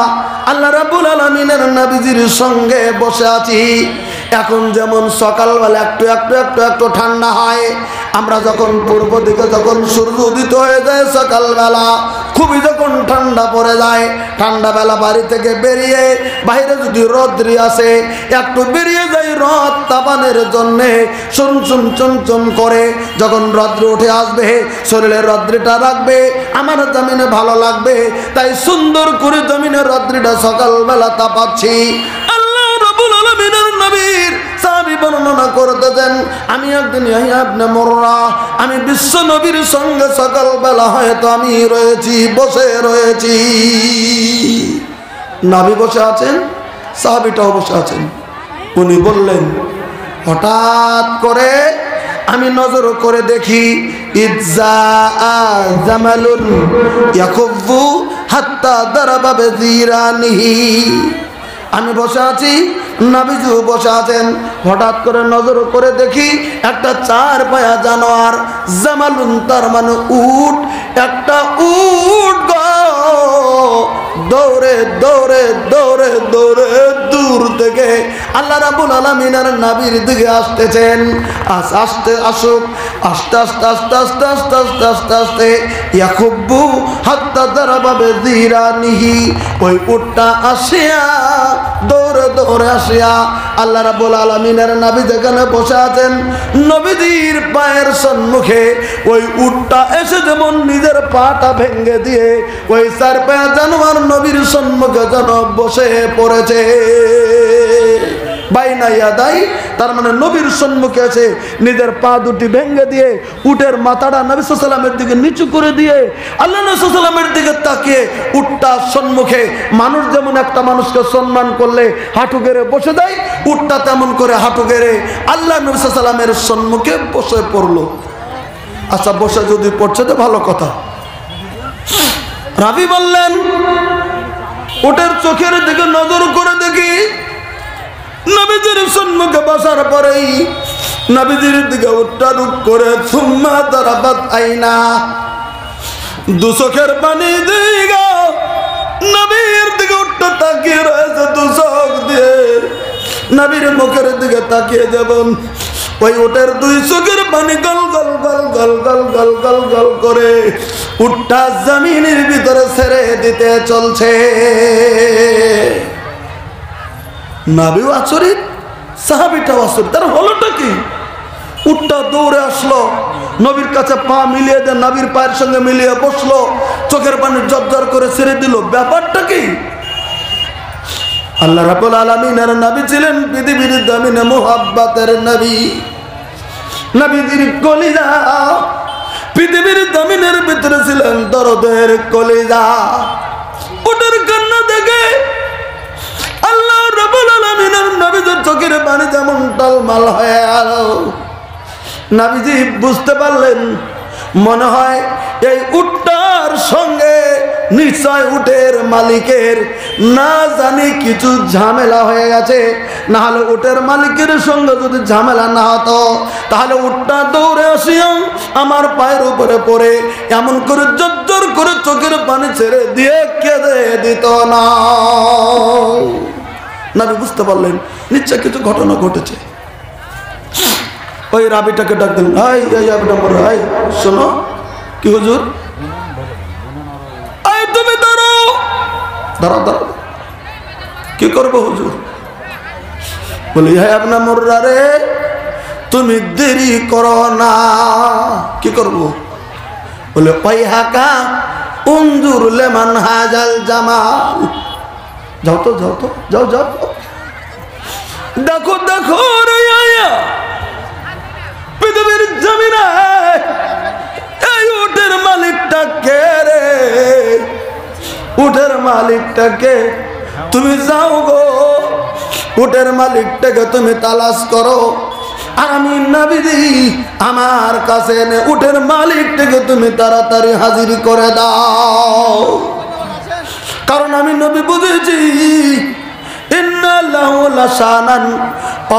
Speaker 2: আল্লাহ রাব্বুল আলামিনের নবীজির সঙ্গে বসে আছি। এখন যেমন সকালবেলা একটু একটু একটু একটু ঠান্ডা হয়, আমরা যখন পূর্ব দিকে যখন সূর্য উদিত হয়ে যায় সকালবেলা, খুবই যখন ঠান্ডা পড়ে যায়, ঠান্ডা বেলা বাড়ি থেকে বেরিয়ে বাইরে যদি রোদ্রি আসে, একটু বেরিয়ে যাই রদ তাপানের জন্যে, চুন করে যখন রদ্র উঠে আসবে, শরীরের রদ্রিটা রাখবে, আমার জমিনে ভালো লাগবে, তাই সুন্দর করে জমিনের রদ্রিটা সকালবেলা তাপাচ্ছি। আল্লাহ রাব্বুল আলামিনের নবীর সাহাবী বর্ণনা করতেছেন, আমি একদিন ইয়াহইয়া ইবনে মুররা, আমি বিশ্ব নবীর সঙ্গে সকালবেলা হয়তো আমি রয়েছি, বসে রয়েছি। নবী বসে আছেন, সাহাবীটাও বসে আছেন। উনি বললেন, হঠাৎ করে আমি নজর করে দেখি, ইজ্জা জামালুন ইয়াকুফু হাত্তা দারাবা বিজিরানিহি। আমি বসে আছি, নবীজি বসে আছেন, হঠাৎ করে নজর করে দেখি একটা 4 পায়া জানোয়ার, জামালুন তার মানে উট, একটা উট দৌড়ে দৌড়ে দৌড়ে দৌড়ে দূর থেকে আল্লাহ রাব্বুল আলামিনের নবীর দিকে আসতেছেন। আস্তে আসুক, আস্তে আস্তে আস্তে আস্তে আস্তে আস্তে আস্তে আস্তে ইয়াকুব্বু হাত্তা দারাবা বিজিরানিহি। ওই উটটা আসিয়া দৌড়ে দৌড়ে আসিয়া আল্লাহ রাব্বুল আলামিনের নবী যেখানে বসে আছেন, নবীজির পায়ের সম্মুখে ওই উটটা এসে যেমন নিজের পাটা ভেঙে দিয়ে ওই 4 পায়া জানোয়ার নবীর সম্মুখে যেন বসে পড়েছে। বাইনা ইয়াদাই, তার মানে নবীর সম্মুখে এসে নিজের পা দুটি ভেঙে দিয়ে উটের মাথাটা নবী সাল্লাল্লাহু আলাইহি ওয়াসাল্লামের দিকে নিচু করে দিয়ে আল্লাহ নবী সাল্লাল্লাহু আলাইহি ওয়াসাল্লামের দিকে তাকিয়ে, উটটা সম্মুখে মানুষ যেমন একটা মানুষকে সম্মান করলে হাঁটু গেড়ে বসে দেয়, উটটা তেমন করে হাঁটু গেড়ে আল্লাহ নবী সাল্লাল্লাহু আলাইহি ওয়াসাল্লামের সম্মুখে বসে পড়লো। আচ্ছা, বসে যদি পড়ছে তো ভালো কথা। রাবি বললেন উটের চোখের দিকে নজর করে দেখি নবীজির সম্মুখে বসার পরেই নবীজির দিকে উটটা রূপ করে সুম্মা দারাবাত আইনা, দু চোখের পানি দিগা নবীর দিকে উটটা তাকিয়ে রয়েছে। দু চোখ দিয়ে নবীর মুখের দিকে তাকিয়ে যেমন ওই উটের দুই চোখের পানি গল গল গল গল গল গল গল গল করে উটটা জমিনের ভিতরে ছেড়ে দিতে চলছে। নবীও আচরিত, সাহাবীটাও আচরিত। তার হলোটা কি? উটটা দৌড়ে আসলো, নবীর কাছে পা মিলিয়ে দেন, নবীর পায়ের সঙ্গে মিলিয়ে বসলো, চোখের পানি জর্জর করে ছেড়ে দিল। ব্যাপারটা কি? আল্লাহ রাব্বুল আলামিনের নবী ছিলেন পৃথিবীর জমিনে মুহাব্বতের নবী, নবীজির কলিজা পৃথিবীর জমিনের ভিতরে ছিলেন দরদের কলিজা। উটের কান্না দেখে আল্লাহ রাব্বুল আলামিনের নবীজির চোখের পানি যেমন টলমল হয়ে গেল। নবীজি বুঝতে পারলেন মনে হয় এই উটটার সঙ্গে নিশ্চয় উটের মালিকের না জানি কিছু ঝামেলা হয়ে গেছে। না হলে উটের মালিকের সঙ্গে যদি ঝামেলা না হতো তাহলে উটটা দৌড়ে আসিয়া আমার পায়ের উপরে পড়ে এমন করে জর্জর করে চোখের পানি ছেড়ে দিয়ে কেঁদে দিত না। নবী বুঝতে পারলেন নিশ্চয় কিছু ঘটনা ঘটেছে। ওই রাবিটাকে ডাক দিলেন, শোনো কি হুজুর, তুমি দাঁড়াও। দাঁড়াও দাঁড়াও, কি করবো হুজুর? বলি হ্যাঁ আপনার মোর্রা রে, তুমি দেরি করো না। কি করবো? বলে ওই হাকা উনজুর লেমান হাজাল জামাল। যাও তো যাও তো যাও যাও, দেখো দেখো রে পৃথিবীর জমিনে এই উটের মালিকটা কে রে? উটের মালিকটাকে তুমি যাও গো, উটের মালিকটাকে তুমি তালাশ করো। আর আমি নবীজি আমার কাছে এনে উটের মালিকটাকে তুমি তাড়াতাড়ি হাজির করে দাও। কারণ আমি নবী বুঝেছি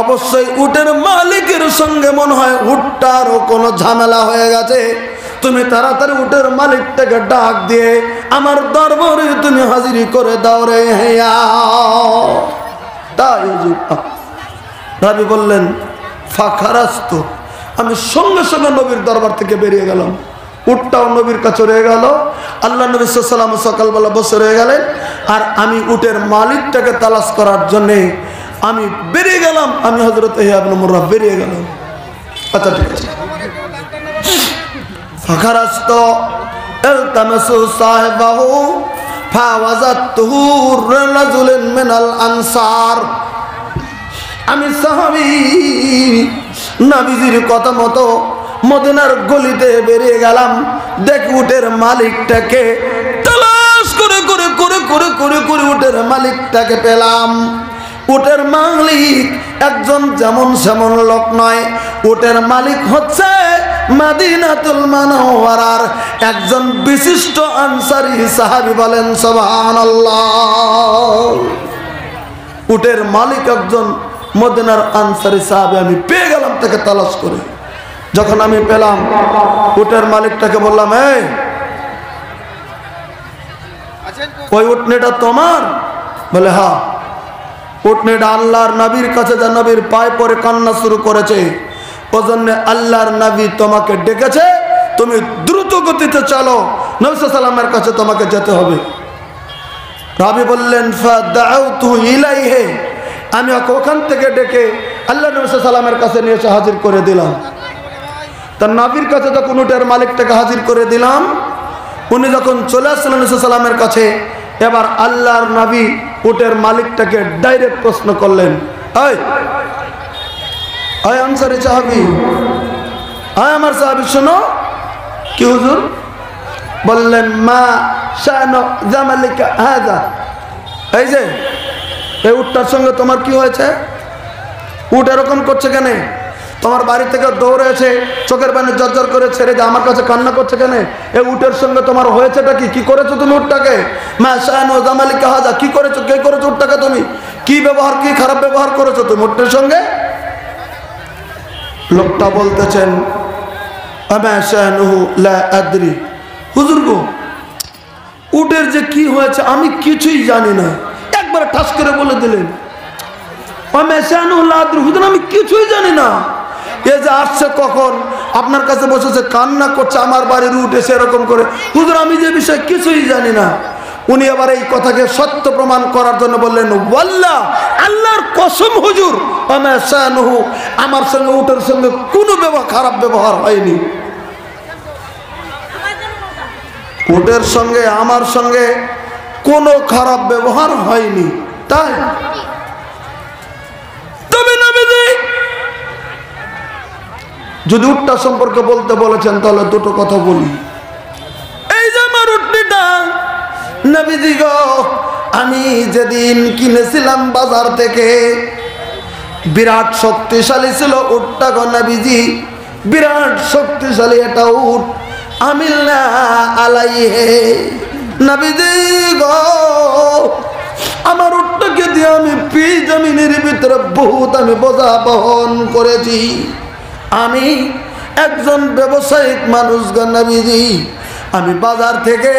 Speaker 2: অবশ্যই উটের মালিকের সঙ্গে মনে হয় উটটারও কোনো ঝামেলা হয়ে গেছে। তুমি তাড়াতাড়ি উটের মালিকটাকে ডাক দিয়ে আমার দরবারে তুমি হাজিরি করে দাও রে। তাই নবী বললেন ফাখারাস্তু, আমি সঙ্গে সঙ্গে নবীর দরবার থেকে বেরিয়ে গেলাম। উটটাও নবীর কাছে রয়ে গেল। আল্লাহ নবী সাল্লাল্লাহু আলাইহি ওয়াসাল্লাম সকালবেলা বসে রয়ে গেলেন আর আমি উটের মালিকটাকে তালাশ করার জন্যে আমি বেরিয়ে গেলাম। আমি হযরত ইহয়া ইবনে মুররা বেরিয়ে গেলাম। আচ্ছা ঠিক আছে। ফাখারাস্তু ইলতামাসু সাহিবাহু ফাওয়াজাতুহু রাজুলান মিনাল আনসার। আমি সাহাবী নবীজির কথা মতো মদিনার গলিতে বেরিয়ে গেলাম। দেখ উটের মালিকটাকে তালাশ করে করে করে করে করে করে উটের মালিকটাকে পেলাম। উটের মালিক একজন যেমন সেমন লোক নয়, উটের মালিক হচ্ছে মদিনাতুল মুনাওয়ারার একজন বিশিষ্ট আনসারী সাহাবী। বলেন সুবহানাল্লাহ। উটের মালিক একজন মদিনার আনসারী সাহাবী আমি পেয়ে গেলাম তাকে তালাশ করে। যখন আমি পেলাম উটের মালিকটাকে বললাম, এই ওই উটনিটা তোমার? বলে হ্যাঁ। উটনিটা আল্লাহর নবীর কাছে যা নবীর পায়ে পড়ে কান্না শুরু করেছে, ওজন্য আল্লাহর নবী তোমাকে ডেকেছে, তুমি দ্রুত গতিতে চলো, নবী সাল্লাল্লাহু আলাইহি ওয়াসাল্লামের কাছে তোমাকে যেতে হবে। রাবি বললেন ফাদাউতু ইলাইহি, আমি ওখান থেকে ডেকে আল্লাহ নবী সাল্লাল্লাহু আলাইহি ওয়াসাল্লামের কাছে নিয়ে এসে হাজির করে দিলাম। তার নবীর কাছে যখন উটের মালিকটাকে হাজির করে দিলাম, উনি যখন চলে আসলেন নবী সাল্লাল্লাহু আলাইহি ওয়াসাল্লামের কাছে, এবার আল্লাহর নবী উটের মালিকটাকে ডাইরেক্ট প্রশ্ন করলেন, এই আনসারী সাহাবী, আমার সাহাবী শোনো। কি হুজুর? বললেন মা শানু জামালিকা হাযা, এই যে এই উটটার সঙ্গে তোমার কি হয়েছে? উট এরকম করছে কেন? তোমার বাড়ি থেকে দৌড়ে এসে চোখের পানি জর্জর করে ছেড়ে যে আমার কাছে কান্না করছে কেন? এই উটের সঙ্গে তোমার হয়েছেটা কি? কি করেছো তুমি উটটাকে? মা শাহানু জামালিকা হাজা, কি করেছো? কে করেছো উটটাকে? তুমি কি ব্যবহার, কি খারাপ ব্যবহার করেছো তুমি উটের সঙ্গে? লোকটা বলতেছেন আমা শাহানুহু লা আদরি, হুজুর গো উটের যে কি হয়েছে আমি কিছুই জানি না। একবার ঠাস করে বলে দিলেন আমা শাহানুহু লা আদরি, হুজুর আমি কিছুই জানি না। এ যে আসছে কখন, আপনার কাছে বসেছে, কান্না করছে, আমার বাড়ির উঠ এসে এরকম করে, হুজুর আমি যে বিষয়ে কিছুই জানি না। উনি আবার এই কথাকে সত্য প্রমাণ করার জন্য বললেন ওয়াল্লাহ, আল্লাহর কসম হুজুর, আমা শানুহু, আমার সঙ্গে উটের সঙ্গে কোনো খারাপ ব্যবহার হয়নি। উটের সঙ্গে আমার সঙ্গে কোনো খারাপ ব্যবহার হয়নি। তাই তবে নবীজি যদি উটটা সম্পর্কে বলতে বলেছেন তাহলে দুটো কথা বলি। এই যে আমার উটনিটা নবীজি গো, আমি যেদিন কিনেছিলাম বাজার থেকে, বিরাট শক্তিশালী ছিল উটটা গো নবীজি, বিরাট শক্তিশালী এটা উট। আমিলনা আলাইহে নবীজি গো, আমার উটটাকে দিয়ে আমি পি জমিনের ভিতরে বহুত আমি বোঝা বহন করেছি। আমি একজন ব্যবসায়িক মানুষ গো নবীজি, আমি বাজার থেকে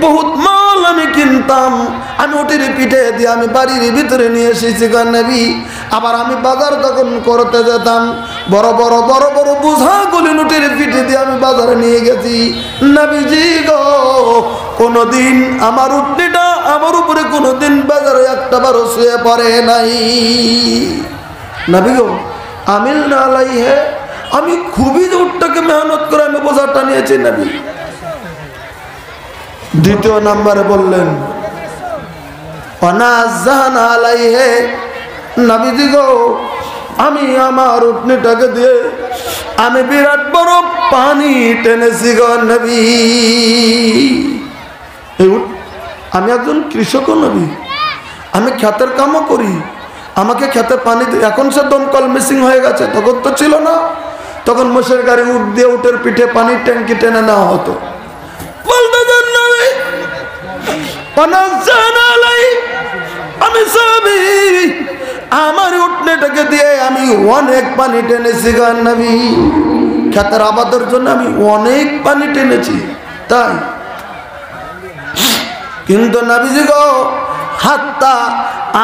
Speaker 2: বহুত মাল আমি কিনতাম, আমি উটের পিঠে দিয়ে আমি বাড়ির ভিতরে নিয়ে এসেছি গো নবী। আবার আমি বাজার যখন করতে যেতাম, বড় বড় বড় বড় বোঝাগুলি উটের পিঠে দিয়ে আমি বাজারে নিয়ে গেছি নবীজি গো। কোনদিন আমার উটনিটা আমার উপরে কোনদিন বাজারে একটা বারো শুয়ে পড়ে নাই নবী গো। আমিল না আলাইহে, আমি খুবই উটটাকে মেহনত করে আমি বোঝাটা নিয়েছি নবী। দ্বিতীয় নম্বরে বললেন অনাজানা আলাইহে নবীজি গো, আমি আমার উটনিটাকে দিয়ে আমি বিরাট বড় পানি টেনেছি গো নবী। আমি একজন কৃষক নবী, আমি ক্ষেতের কামও করি, আমাকে খেতে পানি, এখন সে দমকল মিসিং হয়ে গেছে, তখন তো ছিল না। তখন মোষের গাড়ি উট দিয়ে উটের পিঠে পানির ট্যাঙ্কি টেনে নেওয়া হতো। আমি সবই আমার উটনেটাকে দিয়ে আমি অনেক পানি টেনেছি গো নবী, খেতের আবাদের জন্য আমি অনেক পানি টেনেছি। তাই কিন্তু নবীজি গো হাত্তা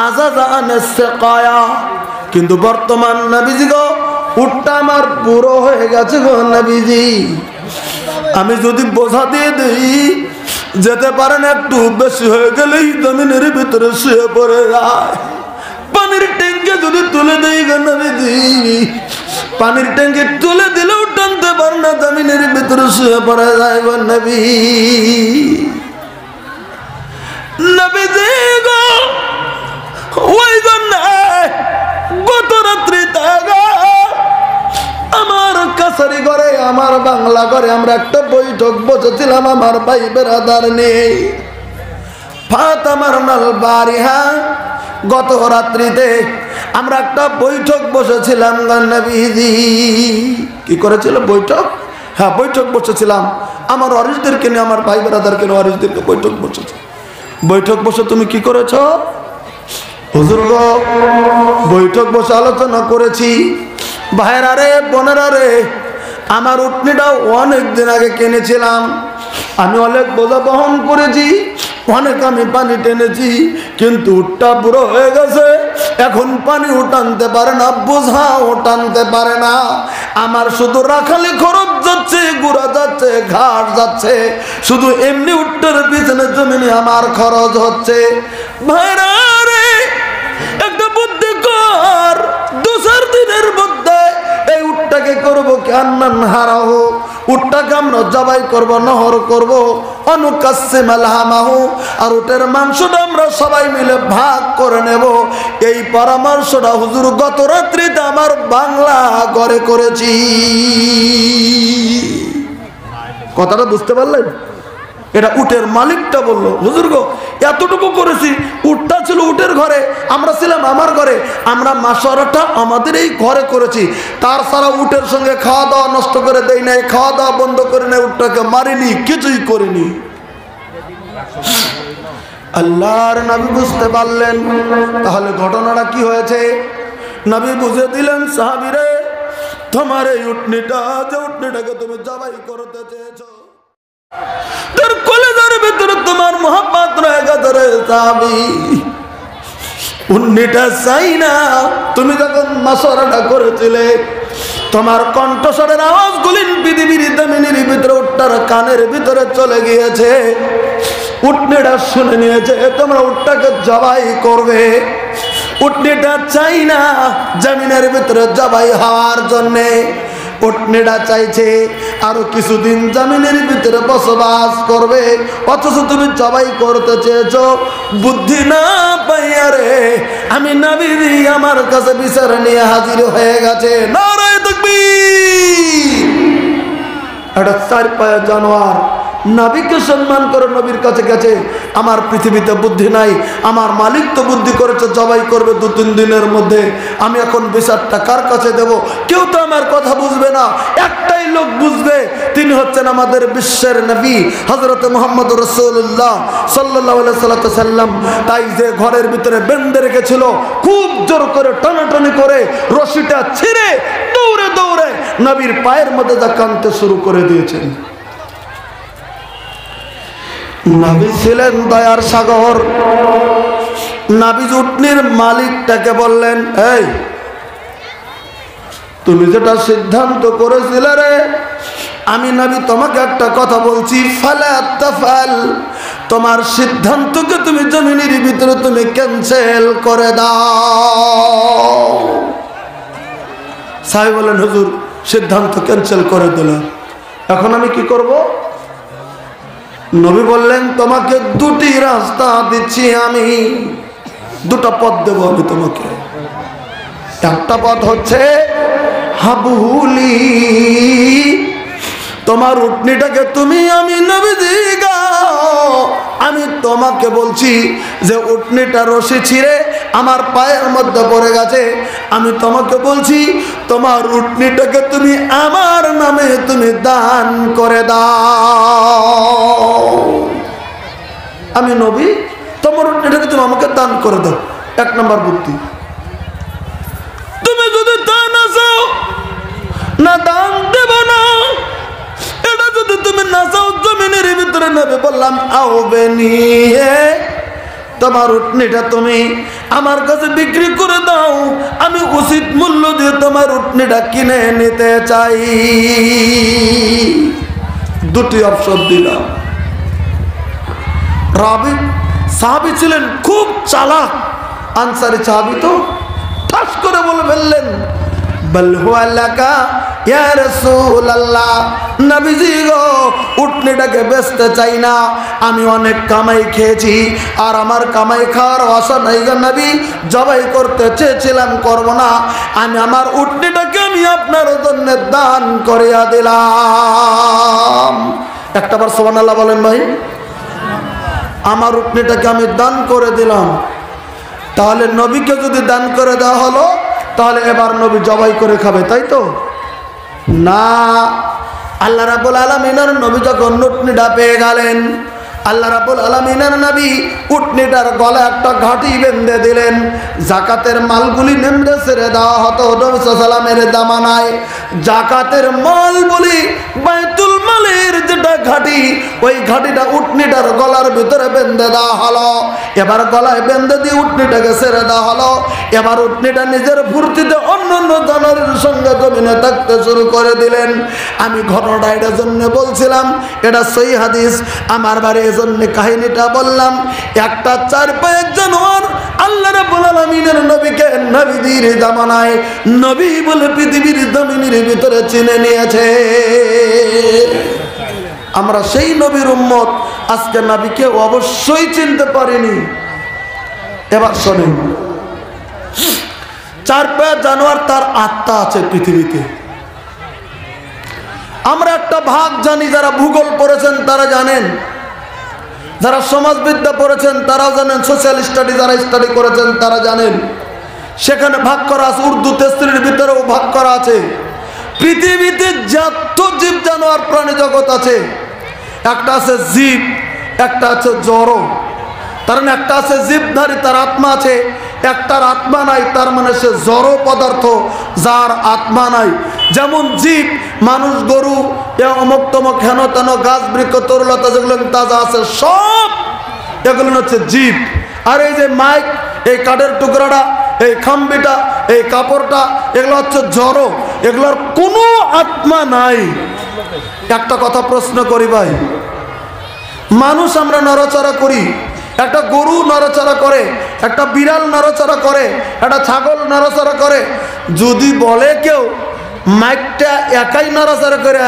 Speaker 2: আজাজায়া, কিন্তু বর্তমান নবীজি গো উটটা আমার পুরো হয়ে গেছে গো নবীজি। আমি যদি বোঝা দিয়ে দিই, যেতে পারেন একটু বেশি হয়ে গেলেই জমিনের ভিতরে শুয়ে পড়ে যায়। পানির ট্যাঙ্কে যদি তুলে দেই গো নবীজি, পানির ট্যাঙ্কে তুলে দিলেও টানতে পারে না, জমিনের ভিতরে শুয়ে পড়ে যায় গো নবী। নবীজি গো ওই জন্য গত রাত্রি আমার কাছারি ঘরে, আমার বাংলা ঘরে আমরা একটা বৈঠক বসেছিলাম আমার ভাই বেরাদার নেই ফাতেমার নাল বারিহা। গত রাত্রিতে আমরা একটা বৈঠক বসেছিলাম গো নবীজি। কি করেছিল বৈঠক? হ্যাঁ বৈঠক বসেছিলাম, আমার ওয়ারিসদেরকে নিয়ে, আমার ভাই বেরাদারকে নিয়ে ওয়ারিসদেরকে বৈঠক বসেছে। বৈঠক বসে তুমি কি করেছ হুজুর গো? বৈঠক বসে আলোচনা করেছি, ভাইরা রে বোনেরা রে, আমার উটনিটা অনেক দিন আগে কিনেছিলাম, আমি অনেক বোঝা বহন করেছি, অনেক আমি পানি টেনেছি, কিন্তু উটটা বুড়ো হয়ে গেছে, এখন পানি টানতে পারে না, বোঝাও টানতে পারে না। আমার শুধু রাখালি খরচ যাচ্ছে, গুড়া যাচ্ছে, ঘাট যাচ্ছে, শুধু এমনি উটটার পিছনে জমিনে আমার খরচ হচ্ছে। ভাইরা রে একটা বুদ্ধি কর, 2-4 দিনের মধ্যে এই উটটাকে করবো কান্নান হারাহো, উটটাকে আমরা জবাই করবো, নহর করবো, অনুকাসসিম আলহামাহু, আর উটের মাংসটা আমরা সবাই মিলে ভাগ করে নেব। এই পরামর্শটা হুজুর গত রাত্রিতে আমার বাংলা ঘরে করেছি। কথাটা বুঝতে পারলেন? এটা উটের মালিকটা বললো, হুজুর গো এতটুকু করেছি, উটটা ছিল উটের ঘরে, আমরা ছিলাম আমার ঘরে, আমরা মাশওয়ারাটা আমাদের এই ঘরে করেছি, তার সারা উটের সঙ্গে খাওয়া দাওয়া নষ্ট করে দেই নাই, খাওয়া দাওয়া বন্ধ করে নাই, উটটাকে মারিনি, কিছুই করিনি। আল্লাহর নবী বুঝতে পারলেন তাহলে ঘটনাটা কি হয়েছে। নবী বুঝে দিলেন, সাহাবীরে তোমার এই উটনিটা, যে উটনিটাকে তুমি জবাই করতে চেয়েছো, তোর কলেজার ভিতরে তোমার মোহাম্মত রয়ে গেছে রে সাহাবী, উটনিটা চাই না। তুমি যখন মাশওয়ারাটা করেছিলে, তোমার কণ্ঠস্বরের আওয়াজগুলি পৃথিবীর জমিনের ভিতরে উটটার কানের ভিতরে চলে গিয়েছে, উটনিটা শুনে নিয়েছে তোমরা উটটাকে জবাই করবে। উটনিটা চাই না জমিনের ভিতরে জবাই হওয়ার জন্যে, উটনিটা চাইছে আরো কিছুদিন জমিনের ভিতরে বসবাস করবে, অথচ তুমি জবাই করতে চেয়েছো। বুদ্ধি না পাইয়া রে আমি নবী আমার কাছে বিচার নিয়ে হাজির হয়ে গেছে। নারায়ে তাকবীর। এটা চার পায়ে জানোয়ার নবীকে সম্মান করে নবীর কাছে গেছে, আমার পৃথিবীতে বুদ্ধি নাই, আমার মালিক তো বুদ্ধি করেছে জবাই করবে 2-3 দিনের মধ্যে, আমি এখন বিচারটা কার কাছে দেব? কেউ তো আমার কথা বুঝবে না, একটাই লোক বুঝবে, তিনি হচ্ছেন আমাদের বিশ্বের নবী হযরত মুহাম্মদ রাসূলুল্লাহ সাল্লাল্লাহু আলাইহি সাল্লাম। তাই যে ঘরের ভিতরে বেঁধে রেখেছিল, খুব জোর করে টানাটানি করে রশিটা ছিঁড়ে দৌড়ে দৌড়ে নবীর পায়ের মধ্যে যা কাঁদতে শুরু করে দিয়েছেন। নবী ছিলেন দয়ার সাগর। নবী উটনির মালিকটাকে বললেন, এই তুমি যেটা সিদ্ধান্ত করেছিলে রে, আমি নবী তোমাকে একটা কথা বলছি, ফালা তাফাল, তোমার সিদ্ধান্তকে তুমি জমিনের ভিতরে তুমি ক্যান্সেল করে দাও। সাহেব বলেন, হুজুর সিদ্ধান্ত ক্যান্সেল করে দিলাম, এখন আমি কি করব? নবী বললেন, তোমাকে 2টি রাস্তা দিচ্ছি, আমি 2টা পথ দেব আমি তোমাকে। একটা পথ হচ্ছে হাবুলি, তোমার উটনিটাকে তুমি আমি নবী দিগাও, আমি তোমাকে বলছি যে উটনিটা রশি ছিঁড়ে আমার পায়ের মধ্যে পড়ে গেছে, আমি তোমাকে বলছি তোমার উটনিটাকে তুমি আমার নামে তুমি দান করে দাও। আমি নবী, তোমার উটনিটাকে তুমি আমাকে দান করে দাও। 1 নম্বর বুদ্ধি। তুমি যদি দান আসো না, দান দেব না, এটা যদি তুমি না চাও জমিনের ভিতরে নেবে, বললাম আওবে নিয়ে তোমার উটনিটা তুমি আমার কাছে বিক্রি করে দাও, আমি উচিত মূল্য দিয়ে তোমার উটনিটা কিনে নিতে চাই। 2টি অপশন দিলাম। রাবি সাহাবী ছিলেন খুব চালাক, আনসারী সাহাবী তো ঠাস করে বলে ফেললেন, বল হুয়া লাকা ইয়া রাসূলুল্লাহ, নবীজি গো উটনিটাকে বেচতে চাই না, আমি অনেক কামাই খেয়েছি, আর আমার কামাই খাওয়ার আশা নাই গো নবী, জবাই করতে চেয়েছিলাম, করব না, আমি আমার উটনিটাকে আমি আপনার জন্য দান করিয়া দিলাম। একটাবার সুবহানাল্লাহ বলেন ভাই। আমার উটনিটাকে আমি দান করে দিলাম। তাহলে নবীকে যদি দান করে দেওয়া হলো, তাহলে এবার নবী জবাই করে খাবে, তাই তো না? আল্লাহ রাব্বুল আলামিনের নবী যখন উটনিটা পেয়ে গেলেন, আল্লাহ রাব্বুল আলামিনের নবী উটনিটার গলায় একটা ঘাটি বেঁধে দিলেন। জাকাতের মালগুলি নেমড়ে ছেড়ে দেওয়া হতো নবী সাল্লাল্লাহু আলাইহি ওয়াসাল্লামের জামানায়। জাকাতের মাল বলি বাইতুল মালের যেটা ঘাটি, ওই ঘাটিটা উটনিটার গলার ভিতরে বেঁধে দেওয়া হলো। এবার গলায় বেঁধে দিয়ে উটনিটাকে ছেড়ে দেওয়া হলো। এবার উটনিটা নিজের ফুর্তিতে অন্য অন্য জানোয়ারের সঙ্গে জমিনে থাকতে শুরু করে দিলেন। আমি ঘটনাটা এটার জন্য বলছিলাম, এটা সহিহ হাদিস, আমার বাড়ি এজন্য কাহিনীটা বললাম। একটা 4 পায়ের জানোয়ার আল্লাহ রাব্বুল আলামিনের নবীকে নবীদের জামানায় নবী বলে পৃথিবীর জমিনের ভিতরে চিনে নিয়েছে। আমরা সেই নবীর উম্মত, আজকে নবীকে অবশ্যই চিনতে পারিনি। এবার শোনেন, 4 পায়ের জানোয়ার, তার আত্মা আছে পৃথিবীতে। আমরা একটা ভাগ জানি, যারা ভূগোল পড়েছেন তারা জানেন যারা সমাজবিদ্যা পড়েছেন তারাও জানেন, সোশ্যাল স্টাডি যারা স্টাডি করেছেন তারা জানেন, সেখানে ভাগ করা আছে, উর্দু তেস্ত্রির ভিতরেও ভাগ করা আছে। পৃথিবীতে যত জীব জানোয়ার প্রাণী জগৎ আছে, একটা আছে জীব, একটা আছে জড়। তার মানে একটা আছে জীবধারী, তার আত্মা আছে, একটার আত্মা নাই, তার মানে সে জড় পদার্থ যার আত্মা নাই। যেমন জীব, মানুষ, গরু, অমুক তমক হেন তেন গাছ বৃক্ষ তরুলতা যেগুলো তাজা আছে সব এগুলো হচ্ছে জীব। আর এই যে মাইক, এই কাঠের টুকরাটা, এই খাম্বিটা, এই কাপড়টা, এগুলো হচ্ছে জড়, এগুলোর কোনো আত্মা নাই। একটা কথা প্রশ্ন করি ভাই, মানুষ আমরা নড়াচড়া করি, একটা গরু নড়াচড়া করে, একটা বিড়াল নড়াচড়া করে, একটা ছাগল নড়াচড়া করে। যদি বলে কেউ মাইকটা একাই নড়াচড়া করে,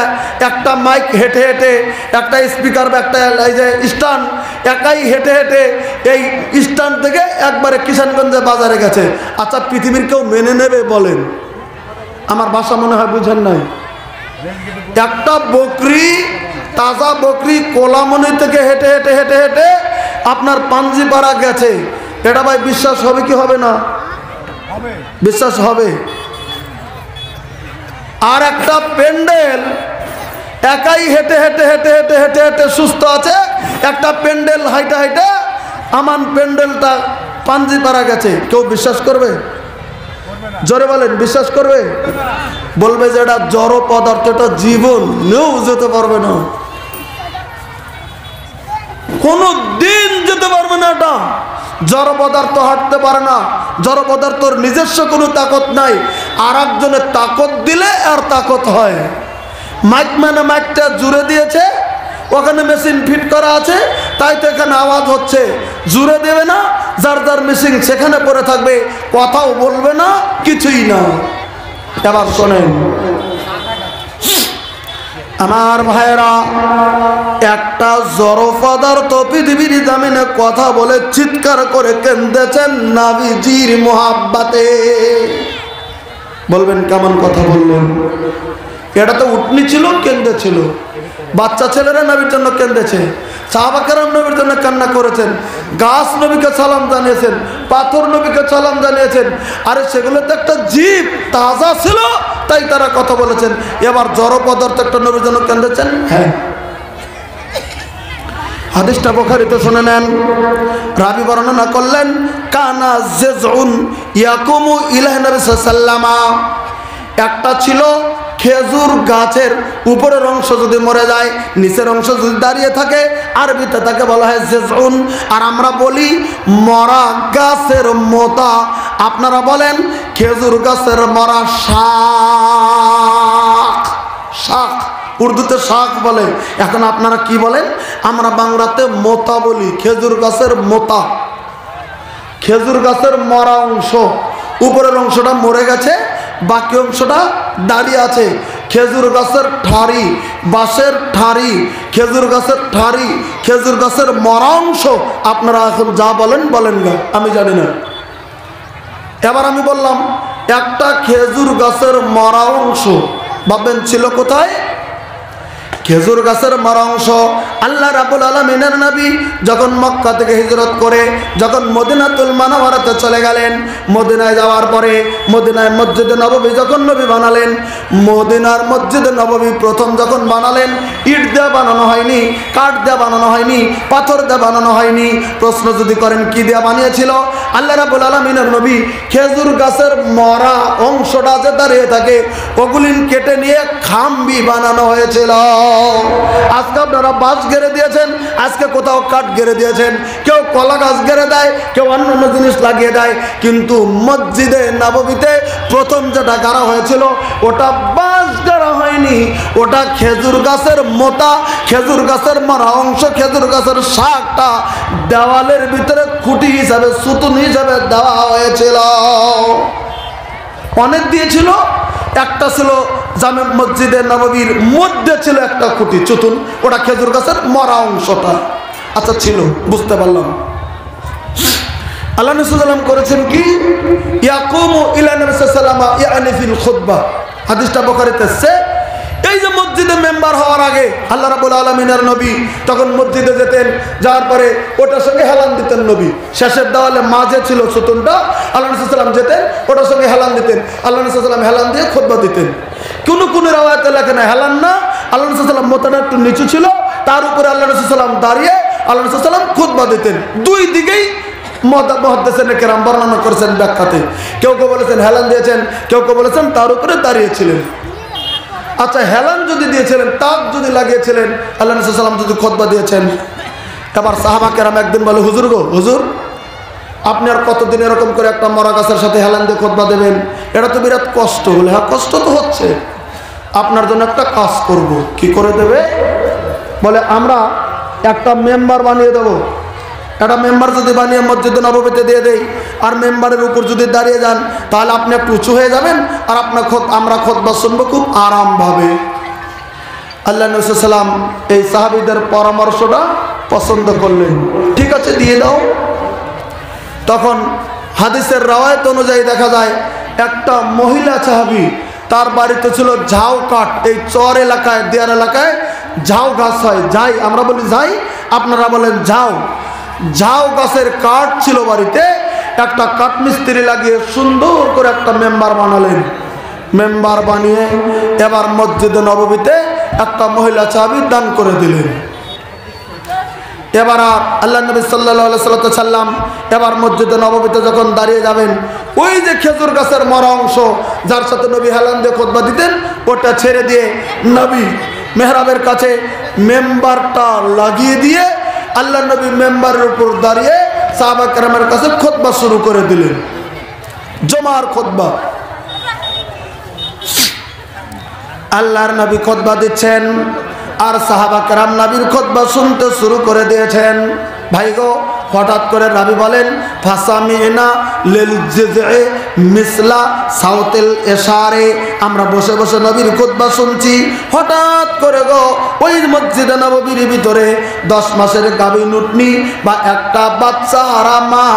Speaker 2: একটা মাইক হেঁটে হেঁটে, একটা স্পিকার, একটা এই যে স্ট্যান্ড একাই হেঁটে হেঁটে এই স্ট্যান্ড থেকে একবারে কিষানগঞ্জে বাজারে গেছে, আচ্ছা পৃথিবীর কেউ মেনে নেবে বলেন? আমার ভাষা মনে হয় বুঝেন নাই। একটা বকরি, তাজা বকরি কোলামনি থেকে হেঁটে হেঁটে হেঁটে হেঁটে আপনার পাঞ্জিপাড়া গেছে, এটা ভাই বিশ্বাস হবে কি হবে না? বিশ্বাস হবে। আর একটা প্যান্ডেল একাই হেঁটে হেঁটে হেঁটে হেঁটে হেঁটে হেঁটে সুস্থ আছে, একটা প্যান্ডেল হাইটে হাইটে আমান প্যান্ডেলটা পাঞ্জিপাড়া গেছে, কেউ বিশ্বাস করবে? জোরে বলেন, বিশ্বাস করবে? বলবে যে এটা জড় পদার্থ, এটা জীবন নেও যেতে পারবে না, কোনো দিন যেতে পারবে না। এটা জড় পদার্থ হাঁটতে পারে না, জড় পদার্থর নিজস্ব কোনো তাকত নাই, আর একজনের তাকত দিলে আর তাকত হয়। মাইক মানে মাইকটা জুড়ে দিয়েছে, ওখানে মেশিন ফিট করা আছে, তাই তো এখানে আওয়াজ হচ্ছে। জুড়ে দেবে না, যার যার মেশিন সেখানে পড়ে থাকবে, কথাও বলবে না, কিছুই না। এবার শোনেন আমার ভাইরা, একটা জড় পদার্থ পৃথিবীর জামিনে কথা বলে চিৎকার করে কেঁদেছেন নবীজির মোহাব্বতে। বলবেন কেমন কথা বললেন? এটা তো উটনি ছিল, কেঁদেছিল। বাচ্চা ছেলেরা নবীর জন্য কেঁদেছে, সাহাবা কেরাম নবীর জন্য কান্না করেছেন, গাছ নবীকে সালাম জানিয়েছেন, পাথর নবীকে সালাম জানিয়েছেন। আরে সেগুলো তো একটা জীব, তাজা ছিল, তাই তারা কথা বলেছেন। এবার জড় পদার্থ একটা নবীর জন্য কেঁদেছেন। হ্যাঁ, হাদিসটা বুখারীতে শুনে নেন। রাবী বর্ণনা করলেন, কানা জাযউন ইয়াকুমু ইলা নবী সাল্লাল্লাহু আলাইহি, একটা ছিল খেজুর গাছের উপরের অংশ যদি মরে যায়, নিচের অংশ যদি দাঁড়িয়ে থাকে, আরবিতে তাকে বলা হয় জাযউন। আর আমরা বলি মরা গাছের মোতা, আপনারা বলেন খেজুর গাছের মরা শাখ। শাখ উর্দুতে শাখ বলে, এখন আপনারা কি বলেন? আমরা বাংলাতে মোতা বলি, খেজুর গাছের মোতা। খেজুর গাছের মরা অংশ, উপরের অংশটা মরে গেছে, বাকি অংশটা দাঁড়িয়ে আছে। খেজুর গাছের ঠাড়ি, বাঁশের ঠাড়ি, খেজুর গাছের ঠাড়ি, খেজুর গাছের মরা অংশ, আপনারা এখন যা বলেন বলেন গা, আমি জানি না। এবার আমি বললাম একটা খেজুর গাছের মরা অংশ, ভাববেন ছিল কোথায়? খেজুর গাছের মরা অংশ। আল্লাহ রাব্বুল আলামিনের নবী যখন মক্কা থেকে হিজরত করে যখন মদিনাতুল মুনাওয়ারাতে চলে গেলেন, মদিনায় যাওয়ার পরে মদিনায় মসজিদে নববী যখন নবী বানালেন, মদিনার মসজিদে নববী প্রথম যখন বানালেন, ইট দিয়ে বানানো হয়নি, কাঠ দিয়ে বানানো হয়নি, পাথর দিয়ে বানানো হয়নি। প্রশ্ন যদি করেন কি দিয়ে বানিয়েছিল, আল্লাহ রাব্বুল আলামিনের নবী খেজুর গাছের মরা অংশটা যে দাঁড়িয়ে থাকে ওগুলি কেটে নিয়ে খাম্বি বানানো হয়েছিল। আজকে আপনারা বাঁশ গেড়ে দিয়েছেন, আজকে কোথাও কাঠ গেড়ে দিয়েছেন, কেউ কলা গাছ গেড়ে দেয়, কেউ অন্যান্য জিনিস লাগিয়ে দেয়, কিন্তু মসজিদে নববীতে প্রথম যেটা গাড়া হয়েছিল ওটা বাঁশ গাড়া হয়নি, ওটা খেজুর গাছের মোতা, খেজুর গাছের মরা অংশ, খেজুর গাছের শাকটা দেওয়ালের ভিতরে খুঁটি হিসাবে, সুতুন হিসাবে দেওয়া হয়েছিল। অনেক দিয়েছিল, একটা ছিল জামে মসজিদে নববীর মধ্যে ছিল একটা খুঁটি চতুন, ওটা খেজুর গাছের মরা অংশটা। আচ্ছা ছিল, বুঝতে পারলাম। আল্লাহ নবী সাল্লাল্লাহু আলাইহি ওয়াসাল্লাম করেছেন কি, ইয়াকুমু ইলা নবী সাল্লাল্লাহু আলাইহি ওয়াসাল্লাম ইয়ানি ফিল খুতবা। হাদিসটা বুখারীতে আছে। এই যে মসজিদ মসজিদে মেম্বার হওয়ার আগে আল্লাহ রাব্বুল আলামিনের নবী তখন মসজিদে যেতেন, যাওয়ার পরে ওটার সঙ্গে হেলান দিতেন নবী। শেষের দেওয়ালে মাঝে ছিল সুতুনটা, আল্লাহ নবী সাল্লাল্লাহু আলাইহি ওয়াসাল্লাম যেতেন, ওটার সঙ্গে হেলান দিতেন, আল্লাহ নবী সাল্লাল্লাহু আলাইহি ওয়াসাল্লাম হেলান দিয়ে খুতবা দিতেন। কোন রাওয়ায়াতে লেখে না হেলান না, আল্লাহ নবী সাল্লাল্লাহু আলাইহি ওয়াসাল্লাম মোতাটা একটু নিচু ছিল, তার উপরে আল্লাহ নবী সাল্লাল্লাহু আলাইহি ওয়াসাল্লাম দাঁড়িয়ে আল্লাহ নবী সাল্লাল্লাহু আলাইহি ওয়াসাল্লাম খুতবা দিতেন। দুই দিকেই মুহাদ্দিসিনে কেরাম বর্ণনা করেছেন ব্যাখ্যাতে। কেউ কেউ বলেছেন হেলান দিয়েছেন, কেউ কেউ বলেছেন তার উপরে দাঁড়িয়েছিলেন। আচ্ছা, হেলান যদি দিয়েছিলেন, তাক যদি লাগিয়েছিলেন, আল্লাহ নবী সাল্লাল্লাহু আলাইহি ওয়াসাল্লাম যদি খুতবা দিয়েছেন, এবার সাহাবা কেরাম একদিন বলে, হুজুর গো হুজুর, আপনি আর কতদিন এরকম করে একটা মরা গাছের সাথে হেলান দিয়ে খুতবা দেবেন? এটা তো বিরাট কষ্ট। বলে হ্যাঁ, কষ্ট তো হচ্ছে, আপনার জন্য একটা কাজ করব। কি করে দেবে? বলে আমরা একটা মেম্বার বানিয়ে দেবো। একটা মেম্বার যদি বানিয়ে মসজিদে নববীতে দিয়ে দেই, আর মেম্বারের উপর যদি দাঁড়িয়ে যান, তাহলে আপনি একটু উঁচু হয়ে যাবেন, আর আমরা খুতবা শুনবো খুব আরামভাবে। আল্লাহ নবী সাল্লাল্লাহু আলাইহি ওয়াসাল্লাম এই সাহাবীদের পরামর্শটা পছন্দ করলেন। ঠিক আছে, দিয়ে দাও। তখন হাদিসের রাওয়ায়াত অনুযায়ী দেখা যায় একটা মহিলা সাহাবী, তার বাড়িতে ছিল ঝাউ কাঠ। এই চর এলাকায়, দেয়ার এলাকায় ঝাউ গাছ হয়, যাই আমরা বলি যাই, আপনারা বলেন ঝাউ। ঝাউ গাছের কাঠ ছিল বাড়িতে। একটা কাঠমিস্ত্রি লাগিয়ে সুন্দর করে একটা মেম্বার বানালেন। মেম্বার বানিয়ে এবার মসজিদে নববীতে একটা মহিলা সাহাবী দান করে দিলেন। এবার আল্লাহ নবী সাল্লাল্লাহু আলাইহি ওয়াসাল্লাম এবার মসজিদে নববীতে যখন দাঁড়িয়ে যাবেন, ওই যে খেজুর গাছের মরা অংশ যার সাথে নবী হেলান দিয়ে খুতবা দিতেন, ওটা ছেড়ে দিয়ে নবী মেহরাবের কাছে মেম্বারটা লাগিয়ে দিয়ে আল্লাহ নবী মেম্বারের উপর দাঁড়িয়ে সাহাবা কেরামের কাছে খুতবা শুরু করে দিলেন, জমার খুতবা। আল্লাহর নবী খুতবা দিচ্ছেন, আর সাহাবা কেরাম নবীর খুতবা শুনতে শুরু করে দিয়েছেন। ভাই গো, হঠাৎ করে নবী বলেন, ফাসামিনা লিল জিজঈ মিসলা সাউতিল ইশারে। আমরা বসে বসে নবীর খুতবা শুনছি, হঠাৎ করে গো ওই মসজিদে নববীর ভিতরে 10 মাসের গাভী উটনি বা একটা বাচ্চা হারা মা,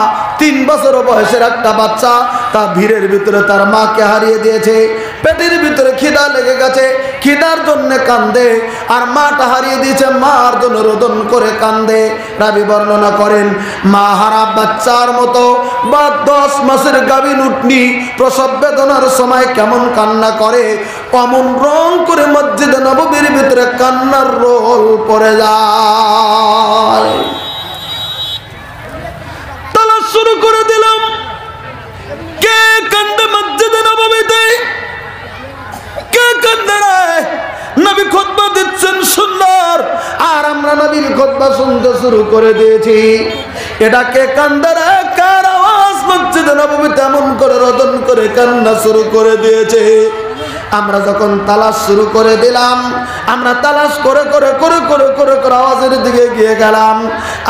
Speaker 2: 3 বছর বয়সের একটা বাচ্চা, তা ভিড়ের ভিতরে তার মাকে হারিয়ে দিয়েছে। পেটের ভিতরে খিদা লেগে গেছে, খিদার জন্য কান্দে, আর মাটা হারিয়ে দিয়েছে, মার জন্য রোদন করে কান্দে। রাবি বর্ণনা করেন, মা হারা বাচ্চার মতো বা 10 মাসের গাভীর উটনি প্রসব বেদনার সময় কেমন কান্না করে, অমন রং করে মসজিদে নববীর ভিতরে কান্নার রোল পড়ে যায়। তালাশ শুরু করে দিলাম, কে কান্দে মসজিদে নববীতে? কে কান্দে রে? নবী খুতবা দিচ্ছেন সুন্দর, আর আমরা নবীর খুতবা শুনতে শুরু করে দিয়েছি। এটা কে কান্দে রে? কার আওয়াজ মসজিদে নববীতে এমন করে রোদন করে কান্না শুরু করে দিয়েছে? আমরা যখন তালাশ শুরু করে দিলাম, আমরা তালাশ করে করে করে করে করে করে আওয়াজের দিকে এগিয়ে গেলাম।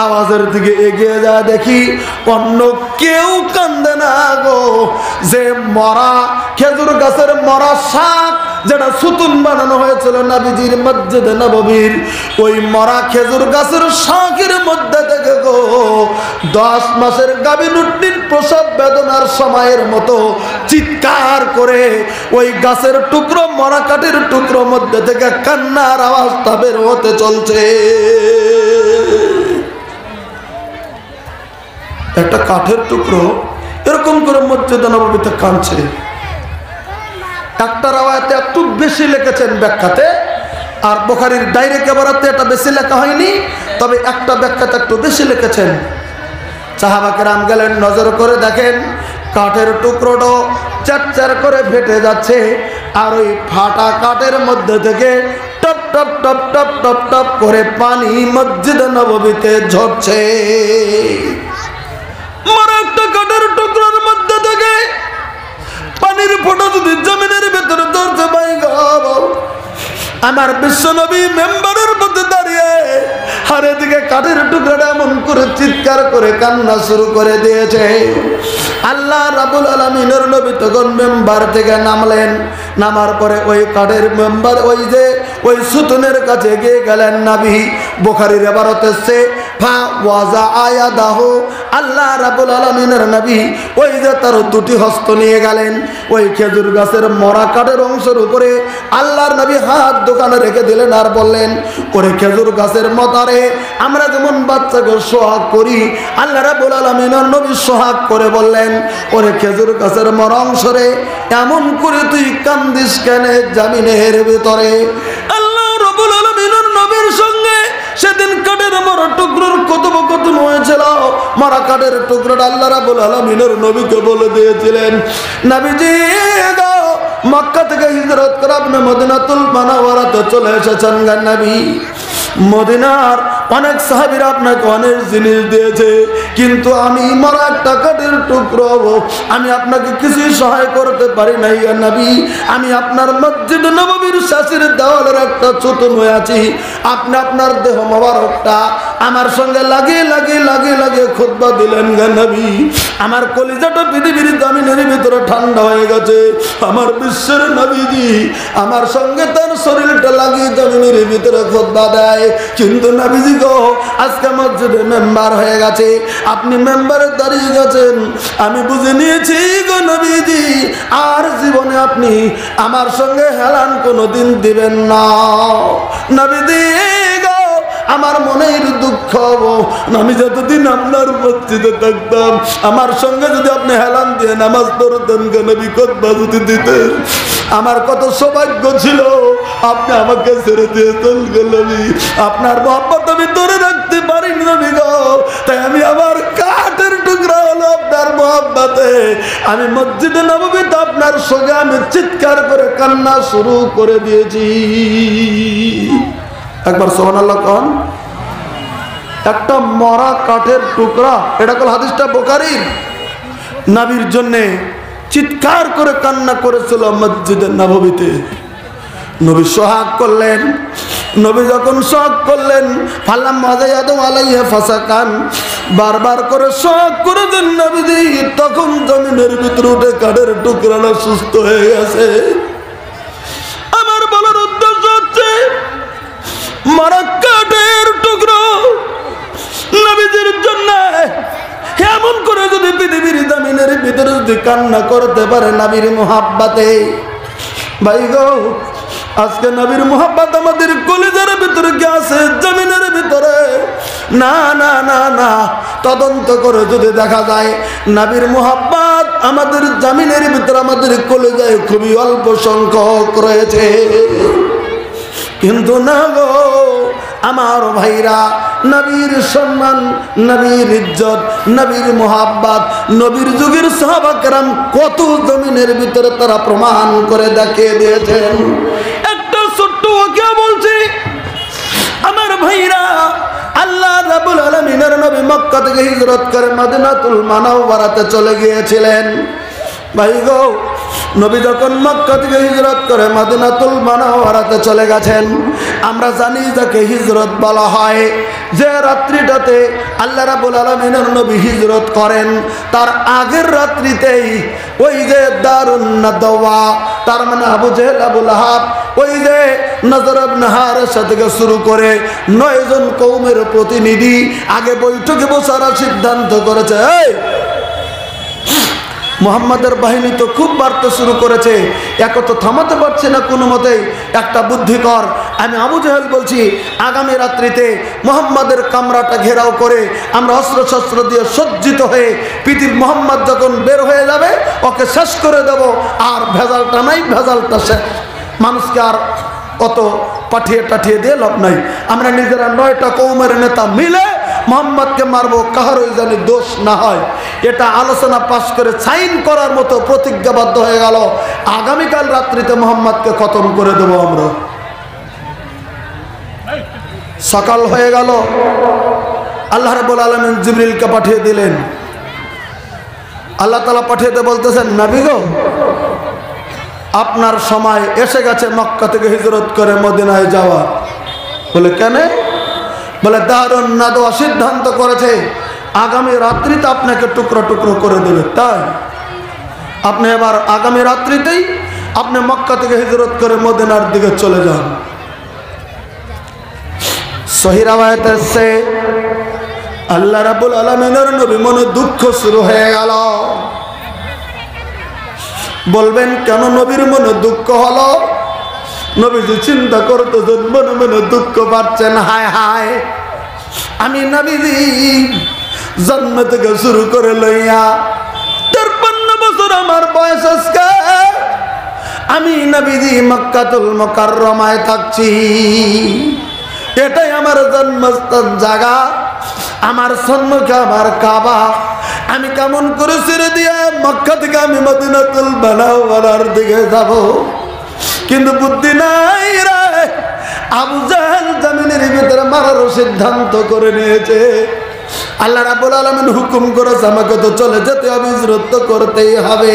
Speaker 2: আওয়াজের দিকে এগিয়ে যা দেখি অন্য কেউ কান্দে না গো। যে মরা খেজুর গাছের মরা শাক, যেটা সুতুন বানানো হয়েছিল নবীজির মসজিদে নববীর, ওই মরা খেজুর গাছের শাকের মধ্যে থেকে গো 10 মাসের গাভীর উটনির প্রসব বেদনার সময়ের মতো চিৎকার করে ওই গাছের টুকরো, মরা কাঠের টুকরো মধ্যে থেকে কান্নার আওয়াজটা বের হতে চলছে। একটা কাঠের টুকরো এরকম করে মসজিদে নববীতে কাঁদছে। একটা রাওয়ায়াতে একটু বেশি লিখেছেন ব্যাখ্যাতে, আর বুখারীর ডাইরেক্ট ইবারাতে এটা বেশি লেখা হয়নি, তবে একটা ব্যাখ্যাতে একটু বেশি লিখেছেন। সাহাবা কেরাম গেলেন, নজর করে দেখেন কাঠের টুকরোটা চারচার করে ফেটে যাচ্ছে, আর ওই ফাটা কাঠের মধ্যে থেকে top top top top top top করে পানি মসজিদে নববীতে ঝরছে। মারা একটা কাঠের টুকরোর মধ্যে থেকে পানির ফোঁটা যদি জমিনের ভেতরে ধরছে, ভাই গো, আমার বিশ্ব নবী মেম্বারের মধ্যে দাঁড়িয়ে আর এদিকে কাঠের টুকরাটা এমন করে চিৎকার করে কান্না শুরু করে দিয়েছে। আল্লাহ রাব্বুল আলামিনের নবী তখন মেম্বার থেকে নামলেন। নামার পরে ওই কাঠের মেম্বার, ওই যে ওই সুতুনের কাছে গিয়ে গেলেন নবী। বুখারীর ইবারত এসেছে, ফা ওয়াজা আয়াদাহু, আল্লাহ রাব্বুল আলামিনের নবী ওই যে তার দুটি হস্ত নিয়ে গেলেন, ওই খেজুর গাছের মরা কাঠের অংশের উপরে আল্লাহর নবী হাত দোকানে রেখে দিলেন আর বললেন, ওরে খেজুর গাছের মতারে আমরা যেমন বাচ্চাকে সোহাগ করি, আল্লাহ রাব্বুল আলামিনের নবী সোহাগ করে বললেন, ওরে খেজুর গাছের মরা অংশরে এমন করে তুই কান্দিস কেন জমিনের ভিতরে? আল্লাহ রাব্বুল আলামিনের নবীর সঙ্গে সেদিন কাঠের মরা টুকরোর কথোপকথন হয়েছিল। মরা কাঠের টুকরোটা আল্লাহ রাব্বুল আলামিনের নবীকে বলে দিয়েছিলেন, নবীজি গো, মক্কা থেকে হিজরত করে আপনি মদিনাতুল মুনাওয়ারাতে চলে এসেছেন গো নবী। মদিনার অনেক সাহাবীরা আপনাকে অনেক জিনিস দিয়েছে, কিন্তু আমি মরা একটা কাঠের টুকরো, আমি আপনাকে কিছুই সহায় করতে পারি নাই গো নবী। আমি আপনার মসজিদ নববীর শাসির দেওয়ালের একটা চতুন হয়ে আছি, আপনি আপনার দেহ মোবারকটা আমার সঙ্গে লাগিয়ে লাগিয়ে লাগিয়ে লাগিয়ে খুতবা দিলেন গো নবী। আমার কলিজাটা পৃথিবীর জমিনের ভিতরে ঠান্ডা হয়ে গেছে। আমার বিশ্বের নবীজি আমার সঙ্গে তার শরীরটা লাগিয়ে জমিনের ভিতরে খুতবা দেয়, কিন্তু নবীজি গো, আজকে মসজিদে মেম্বার হয়ে গেছে, আপনি মেম্বারে দাঁড়িয়ে গেছেন, আমি বুঝে নিয়েছি গো নবীজি আর জীবনে আপনি আমার সঙ্গে হেলান কোনোদিন দিবেন না। নবীজি গো, আমার মনের দুঃখ, আমি যতদিন আপনার মসজিদে থাকতাম আমার সঙ্গে যদি আপনি হেলান দিয়ে নামাজ পড়তেন গো নবী, খুতবা যদি দিতেন, আমার কত সৌভাগ্য ছিল। আপনি আমাকে ছেড়ে দিয়ে চল গো নবী, আপনার মহব্বত আমি ধরে রাখতে পারিনি নবী গো, তাই আমি আমার কাঠের টুকরা হলো আপনার মহব্বতে আমি মসজিদে নববীতে আপনার সঙ্গে আমি চিৎকার করে কান্না শুরু করে দিয়েছি। একবার সুবহানাল্লাহ কোন। একটা মরা কাঠের টুকরা, এটা কল হাদিসটা বুখারীর, নবীর জন্য চিৎকার করে কান্না করেছিল মসজিদে নববীতে। নবী সোহাগ করলেন। নবী যখন সোহাগ করলেন, ফালাম মাযায়াদু আলাইহি ফাসাকান, বারবার করে সোহাগ করে দেন নবীজি, তখন জমিনের ভিতরে উঠে কাঠের টুকরাটা সুস্থ হয়ে গেছে। আমার বলার উদ্দেশ্য হচ্ছে, মরা কাঠের টুকরো নবীজির জন্য এমন করে যদি পৃথিবীর জমিনের ভিতরে যদি কান্না করতে পারে নবীর মুহাব্বতে, ভাই গো, আজকে নবীর মুহাব্বত আমাদের কলিজার ভিতরে কি আছে জমিনের ভিতরে? না না না না, তদন্ত করে যদি দেখা যায় নবীর মুহাব্বত আমাদের জমিনের ভিতরে আমাদের কলিজায় খুবই অল্প সংখ্যক রয়েছে। কিন্তু না গো আমার ভাইরা, নবীর সম্মান, নবীর ইজ্জত, নবীর মুহাব্বত, নবীর যুগের সাহাবা কেরাম কত জমিনের ভিতরে তারা প্রমাণ করে দেখিয়ে দিয়েছেন। একটা ছোট্ট ওয়াকিয়া বলছি আমার ভাইরা, আল্লাহ রাব্বুল আলামিনের নবী মক্কা থেকে হিজরত করে মদিনাতুল মুনাওয়ারাতে চলে গিয়েছিলেন। ভাই গো, নবী যখন মক্কা থেকে হিজরত করে মদিনাতুল মুনাওয়ারাতে চলে গেছেন, আমরা জানি যাকে হিজরত বলা হয়। যে রাত্রিটাতে আল্লাহ রাব্বুল আলামিনের নবী হিজরত করেন, তার আগের রাত্রিতেই ওই যে দারুন নাদওয়া, তার মানে আবু জেহেল, আবু লাহাব, ওই যে নজর ইবনে হারেসা থেকে শুরু করে 9 জন কওমের প্রতিনিধি আগে বৈঠকে বসার সিদ্ধান্ত করেছে। মুহাম্মাদের বাহিনী তো খুব বাড়তে শুরু করেছে, এক তো থামাতে পারছে না কোনো মতেই। একটা বুদ্ধি কর, আমি আবু জেহেল বলছি, আগামী রাত্রিতে মুহাম্মাদের কামরাটা ঘেরাও করে আমরা অস্ত্র শস্ত্র দিয়ে সজ্জিত হয়ে পৃথিবীর মুহাম্মদ যখন বের হয়ে যাবে ওকে শেষ করে দেব। আর ভেজালটা নাই, ভেজালটা শেষ, মানুষকে আর অত পাঠিয়ে দিয়ে লাভ নাই। আমরা নিজেরা 9টা কওমের নেতা মিলে মুহাম্মদকে মারবো, কাহারই জানি দোষ না হয়। এটা আলোচনা পাশ করে সাইন করার মতো প্রতিজ্ঞাবদ্ধ হয়ে গেল। আগামীকাল রাত্রিতে মুহাম্মদকে খতম করে দেব আমরা। সকাল হয়ে গেল, আল্লাহ রাব্বুল আলামিন জিবরিলকে পাঠিয়ে দিলেন। আল্লাহ তাআলা পাঠিয়ে দিয়ে বলতেছেন, নবী গো, আপনার সময় এসে গেছে মক্কা থেকে হিজরত করে মদিনায় যাওয়া। বলে কেন? বলে দারুন নাদওয়া সিদ্ধান্ত করেছে আগামী রাত্রিতে আপনাকে টুকরো টুকরো করে দেবে। তাই আপনি এবার আগামী রাত্রিতেই আপনি মক্কা থেকে হিজরত করে মদিনার দিকে চলে যান। সহিহ রাওয়ায়াত আছে আল্লাহ রাব্বুল আলামিনের নবী মনে দুঃখ শুরু হয়ে গেল। বলবেন কেন নবীর মনে দুঃখ হলো? নবীজি চিন্তা করতেছেন, মনে মনে দুঃখ পাচ্ছেন। হায় হায়, আমি নবীজি জন্ম থেকে শুরু করে লইয়া 53 বছর আমার বয়স আজকে, আমি নবীজি মক্কাতুল মুকাররমায় থাকছি। এটাই আমার জন্মস্থান জায়গা, আমার সম্মুখে আমার কাবা। আমি কেমন করে ছেড়ে দিয়ে মক্কা থেকে আমি মদিনাতুল মুনাওয়ারার দিকে যাব? কিন্তু বুদ্ধি নাই রে। আবু জাহেল জমিনের ভিতরে মারার সিদ্ধান্ত করে নিয়েছে। আল্লাহ রাব্বুল আলামিন হুকুম করেছে আমাকে তো চলে যেতে হবে, হিজরত করতেই হবে।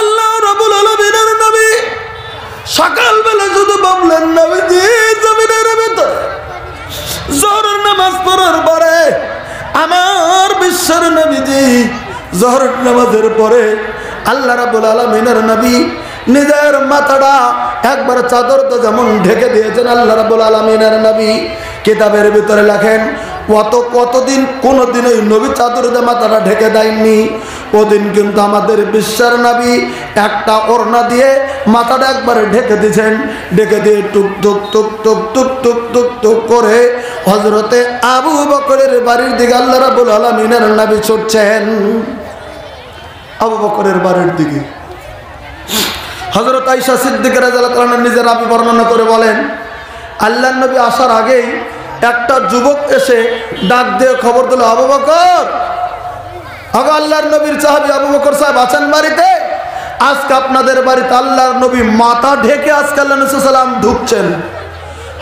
Speaker 2: আল্লাহ রাব্বুল আলামিনের নবী সকালবেলা শুধু ভাবলেন, নবীজি জমিনের ভিতরে জোহরের নামাজ পড়ার পরে, আমার বিশ্বের নবীজি জোহরের নামাজের পরে আল্লাহ রাব্বুল আলামিনের নবী নিজের মাথাটা একবার চাদর তো যেমন ঢেকে দিয়েছেন আল্লাহ রাব্বুল আলামিনের নবী। কিতাবের ভিতরে লেখেন কতদিন কোনদিন ওই নবী চাদর দিয়ে মাথাটা ঢেকে দেয়নি। ওদিন কিন্তু আমাদের বিশ্বের নবী একটা ওড়না দিয়ে মাথাটা একবারে ঢেকে দিয়েছেন। ঢেকে দিয়ে টুক টুক টুক টুক টুক টুক টুক টুক করে হযরতে আবু বকরের বাড়ির দিকে আল্লাহ রাব্বুল আলামিনের নবী ছুটছেন। আবু বকরের বাড়ির দিকে হযরত আয়েশা সিদ্দিকা রাদিয়াল্লাহু আনহা নিজের রাবি বর্ণনা করে বলেন, আল্লাহর নবী আসার আগেই একটা যুবক এসে ডাক দিয়ে খবর দিল, আবু বকর, আগে আল্লাহর নবীর সাহাবী আবু বকর সাহেব আছেন বাড়িতে? আজকে আপনাদের বাড়িতে আল্লাহর নবী মাথা ঢেকে আজকে আল্লাহ নবী সাল্লাল্লাহু আলাইহি ওয়াসাল্লাম ঢুকছেন।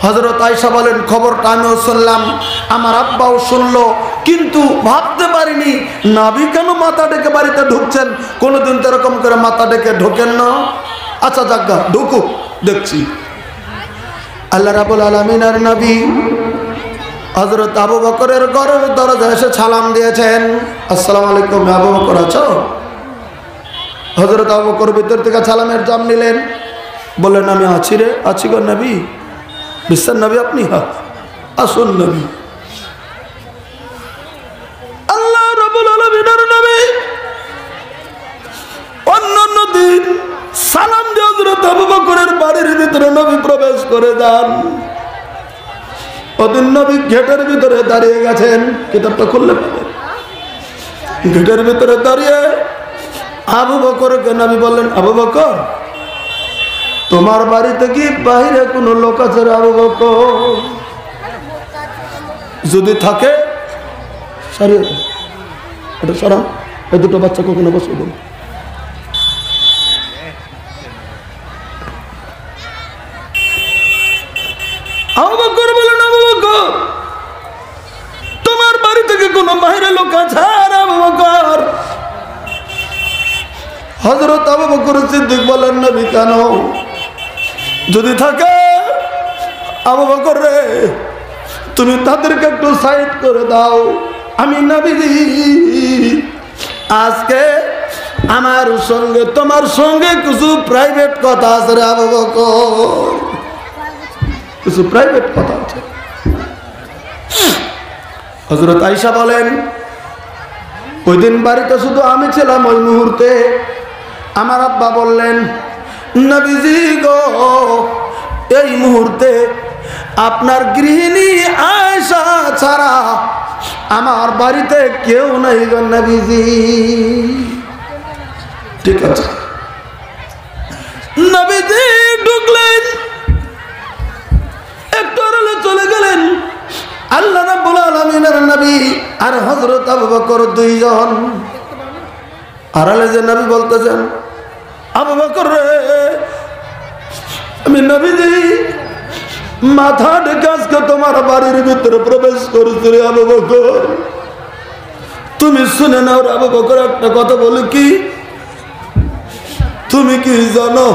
Speaker 2: হযরত আয়েশা বলেন, খবরটা আমিও শুনলাম, আমার আব্বাও শুনলো, কিন্তু ভাবতে পারিনি নবী কেন মাথা ঢেকে বাড়িতে ঢুকছেন। কোনোদিন তো এরকম করে মাথা ঢেকে ঢোকেন না। আচ্ছা যাজ্ঞা ঢুকুক, দেখছি। আল্লাহ রাব্বুল আলামিনের নবী হযরত আবু বকরের ঘরের দরজায় এসে সালাম দিয়েছেন, আসসালামু আলাইকুম, আবু বকর আছো? হযরত আবু বকর ভিতর থেকে সালামের জবাব নিলেন, বললেন, আমি আছি রে, আছি গো নবী। বিশ্বের নবী আপনি? হ্যাঁ, আসুন নবী। আল্লাহ রাব্বুল আলামিনের নবী অন্যান্য দিন সালাম দিয়ে হযরত আবু বকরের বাড়ির ভিতরে নবী প্রবেশ করে যান। ওদিন নবী গেটের ভিতরে দাঁড়িয়ে গেছেন, কিতাবটা খুললে পাবেন। গেটের ভিতরে দাঁড়িয়ে আবু বকরকে নবী বললেন, আবু বকর, তোমার বাড়িতে কি বাইরে কোনো লোক আছে রে আবু বকর? যদি থাকে সরিয়ে দাও, এটা সরান, এই দুটো বাচ্চা কখনো বসে দেন। আবু বকর বলেন, আবু বকর, তোমার বাড়ি থেকে কোনো বাইরে লোক আছে আবু বকর? হযরত আবু বকর সিদ্দিক বলেন, নবী কেন? যদি থাকে আবু বকর রে, তুমি তাদেরকে একটু সাইড করে দাও। আমি নবীজি আজকে আমার সঙ্গে তোমার সঙ্গে কিছু প্রাইভেট কথা আছে রে আবু বকর, কিছু প্রাইভেট কথা আছে। হযরত আয়েশা বলেন, ওই দিন বাড়িতে শুধু আমি ছিলাম। ওই মুহূর্তে আমার আব্বা বললেন, নবীজি গো, এই মুহূর্তে আপনার গৃহিণী আয়েশা ছাড়া আমার বাড়িতে কেউ নাই গো নবীজি। ঠিক আছে, নবীজি ঢুকলেন, একটু আড়ালে চলে গেলেন। আল্লাহ রাব্বুল আলামিনের নবী আর হযরত আবু বকর দুইজন আড়ালে যে নবী বলতেছেন, আবু বকর রে, আমি নবীজি মাথা ঢেকে আজকে তোমার বাড়ির ভিতরে প্রবেশ করেছি রে আবু বকর, তুমি শুনে নাও রে আবু বকর। একটা কথা বলি কি, তুমি কি জানো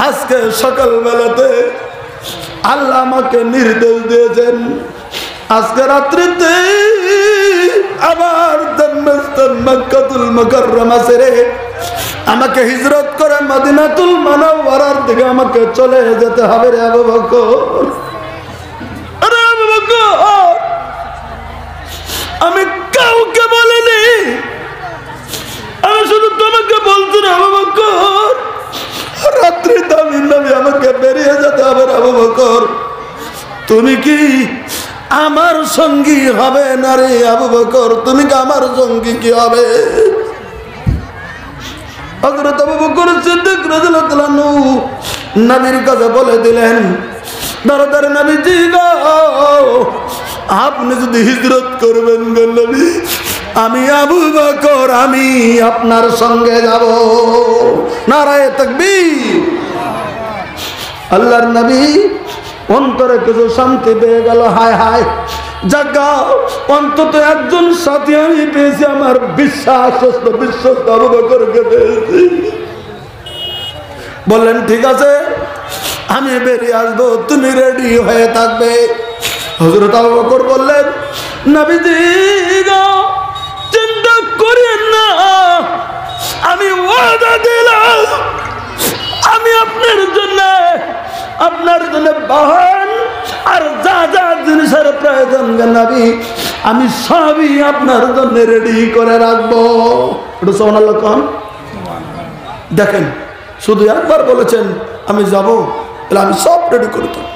Speaker 2: আজকে সকালবেলাতে আল্লাহ আমাকে নির্দেশ দিয়েছেন আজকে রাত্রিতে আমার জন্মস্থান মক্কাতুল মুকাররমা ছেড়ে আমাকে হিজরত করে মদিনাতুল মুনাওয়ারার দিকে আমাকে চলে যেতে হবে রে আবু বকর। আরে আবু বকর, আমি কাউকে বলিনি, আমি শুধু তোমাকে বলছি না আবু বকর, রাত্রি দামিন নবী আমাকে বেরিয়ে যেতে হবে আবু বকর, তুমি কি আমার সঙ্গী হবে না রে আবু বকর, তুমি কি আমার সঙ্গী কি হবে? হযরত আবু বকর সিদ্দিক রাদিয়াল্লাহু আনহু নবীর কাছে বলে দিলেন, দরদার নবীজি গো, আপনি যদি হিজরত করবেন গো নবী, আমি আবু বকর আমি আপনার সঙ্গে যাব। নারায়ে তাকবীর। আল্লাহর নবী অন্তরে কিছু শান্তি পেয়ে গেল। হায় হায়, জাগা অন্তত একজন সাথী আমি পেয়েছি, আমার বিশ্বস্ত আবু বকরকে পেয়েছি। বললেন ঠিক আছে, আমি বেরিয়ে আসবো, তুমি রেডি হয়ে থাকবে। হযরত আবু বকর বললেন, নবীজি গো, চিন্তা করেন না, আমি ওয়াদা দিলাম আমি আপনার জন্য বাহন আর যা যা জিনিসের প্রয়োজন নবী, আমি সবই আপনার জন্য রেডি করে রাখবো। একটু সুবহানাল্লাহ কোন। দেখেন, শুধু একবার বলেছেন আমি যাব, তাহলে আমি সব রেডি করতাম।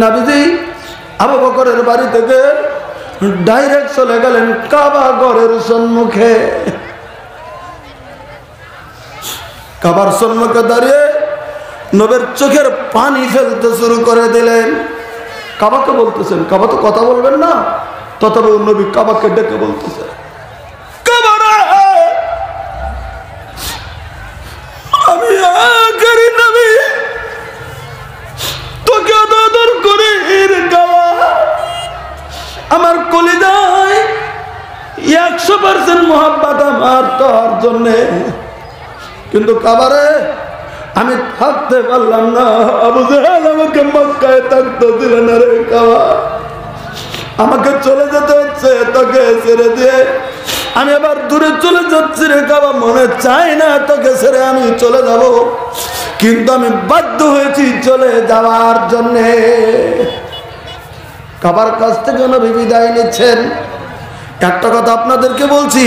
Speaker 2: নবীজি আবু বকরের বাড়ি থেকে ডাইরেক্ট চলে গেলেন কাবা ঘরের সম্মুখে। কাবার সম্মুখে দাঁড়িয়ে নবীর চোখের পানি ফেলতে শুরু করে দিলেন। কাবাকে বলতেছেন, কাবা তো কথা বলবেন না, তথাপি নবী কাবাকে ডেকে বলতেছে, আমি আখেরি নবী, তোকে আদর করি কাবা, আমার কলিজায় 100% মোহাব্বত আমার তোর জন্যে, কিন্তু কাবারে আমি থাকতে পারলাম না। আবু জাহেল আমাকে মক্কায় থাকতে দিল না রে কাবা, আমাকে চলে যেতে হচ্ছে তোকে ছেড়ে দিয়ে, আমি আবার দূরে চলে যাচ্ছি রে কাবা, মনে চাই না তোকে ছেড়ে আমি চলে যাব, কিন্তু আমি বাধ্য হয়েছি চলে যাওয়ার জন্যে। কাবার কাছ থেকে নবী বিদায় নিচ্ছেন। একটা কথা আপনাদেরকে বলছি,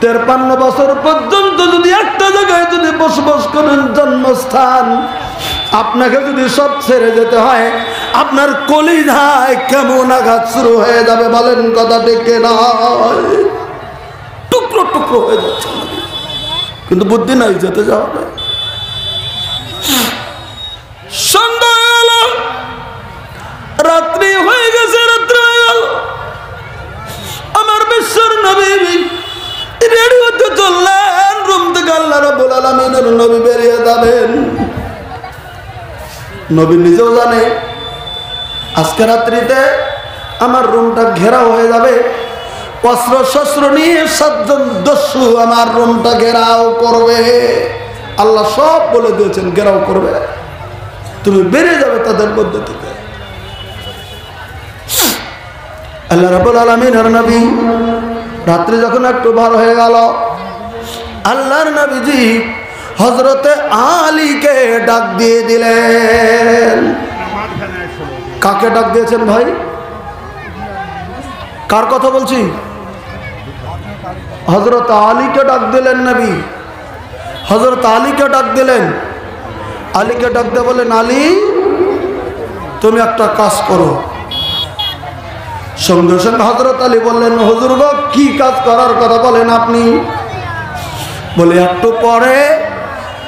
Speaker 2: 53 বছর পর্যন্ত যদি একটা জায়গায় যদি বসবাস করেন, জন্মস্থান, আপনাকে যদি সব ছেড়ে যেতে হয়, আপনার কলিজায় কেমন আঘাত শুরু হয়ে যাবে বলেন, কথা ঠিক না? টুকরো টুকরো হয়ে যাচ্ছে, কিন্তু বুদ্ধি নাই, যেতে যাওয়া হবে। সন্ধ্যা হয়ে গেল, রাত্রি হয়ে গেছে, রাত্রি হয়ে গেল, আমার বিশ্বের নবী রেডি হতে চললেন রুম থেকে। আল্লাহ রাব্বুল আলামিনের নবী বেরিয়ে যাবেন। নবী নিজেও জানে আজকে রাত্রিতে আমার রুমটা ঘেরাও হয়ে যাবে, অস্ত্র শস্ত্র নিয়ে 7 জন দস্যু আমার রুমটা ঘেরাও করবে। আল্লাহ সব বলে দিয়েছেন ঘেরাও করবে, তুমি বেরিয়ে যাবে তাদের মধ্যে থেকে। আল্লাহ রাব্বুল আলামিনের নবী রাত্রি যখন একটু বার হয়ে গেল, আল্লাহর নবীজি হযরতে আলীকে ডাক দিয়ে দিলেন। কাকে ডাক দিয়েছেন ভাই? কার কথা বলছি? হযরত আলীকে ডাক দিলেন নবী। হযরত আলীকে ডাক দিলেন। আলীকে ডাক দিয়ে বলেন, আলী তুমি একটা কাজ করো। সঙ্গে সঙ্গে হযরত আলী বললেন, হুজুর গো, কি কাজ করার কথা বলেন আপনি? বলে, একটু পরে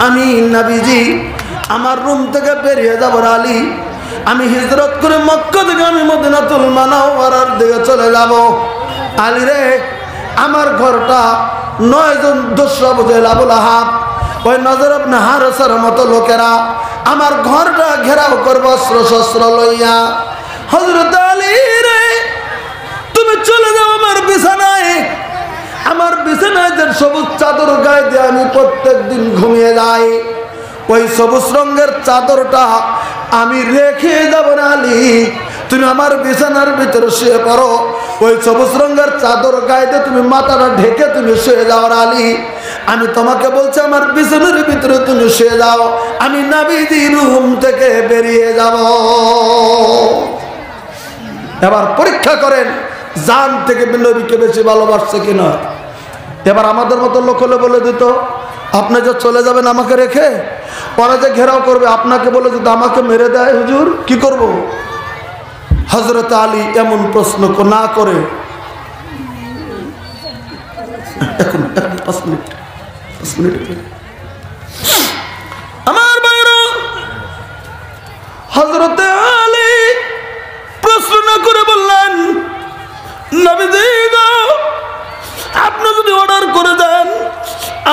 Speaker 2: আমি নবীজি আমার রুম থেকে বেরিয়ে যাব আলী, আমি হিজরত করে মক্কা থেকে আমি মদিনাতুল মুনাওয়ারার দিকে চলে যাব। আলী রে, আমার ঘরটা 9 জন দস্যু আবু আবুল আহাব, ওই নজর ইবনে হারেসার মতো লোকেরা আমার ঘরটা ঘেরাও করবে অস্ত্র শস্ত্র লইয়া। হযরত আলী রে, তুমি চলে যাও আমার বিছানায়। আমার বিছানায় যে সবুজ চাদর গায়ে দিয়ে আমি প্রত্যেক দিন ঘুমিয়ে যাই, ওই সবুজ রঙের চাদরটা আমি রেখে যাব না আলী, তুমি আমার বিছানার ভিতরে শুয়ে পড়ো। ওই সবুজ রঙের চাদর গায়ে দিয়ে তুমি মাথাটা ঢেকে তুমি শুয়ে যাও আলী। আমি তোমাকে বলছি আমার বিছানার ভিতরে তুমি শুয়ে যাও, আমি নবীজি রুম থেকে বেরিয়ে যাব। এবার পরীক্ষা করেন জান থেকে নবীকে বেশি ভালোবাসছে কিনা। এবার আমাদের মতো লোক হলে বলে দিত আপনি যে চলে যাবেন আমাকে রেখে, পরে যে ঘেরাও করবে আপনাকে বলে দিত আমাকে মেরে দেয় হুজুর কি করব। হযরত আলী এমন প্রশ্ন না করে এখন 5 মিনিট আমার ভাইরা, হযরত আলী প্রশ্ন না করে বললেন নবীজি গো, আপনি যদি অর্ডার করে দেন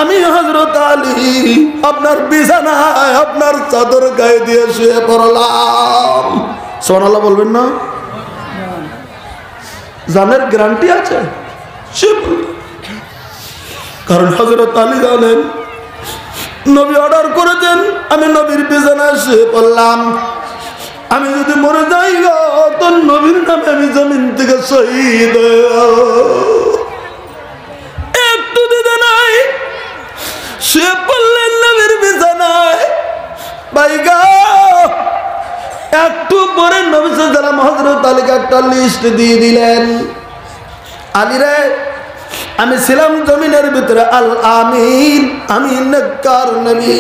Speaker 2: আমি হযরত আলী আপনার বিছানায় আপনার চাদর গায়ে দিয়ে শুয়ে পড়লাম। সুবহানাল্লাহ বলবেন না? জানের গ্যারান্টি আছে, কারণ হযরত আলী জানেন নবী অর্ডার করেছেন আমি নবীর বিছানায় শুয়ে পড়লাম। আমি যদি মরে যাই গো তো নবীর নামে আমি জমিন থেকে শহীদ। একটু দিতে নাই শুয়ে পড়লেন নবীর বিছানায়। ভাই গো, একটু পরে নবী সাল্লাল্লাহু আলাইহি ওয়াসাল্লাম হযরত আলীকে একটা লিস্ট দিয়ে দিলেন। আলী রে, আমি ছিলাম জমিনের ভিতরে আল আমিন, আমি নেককার নবী।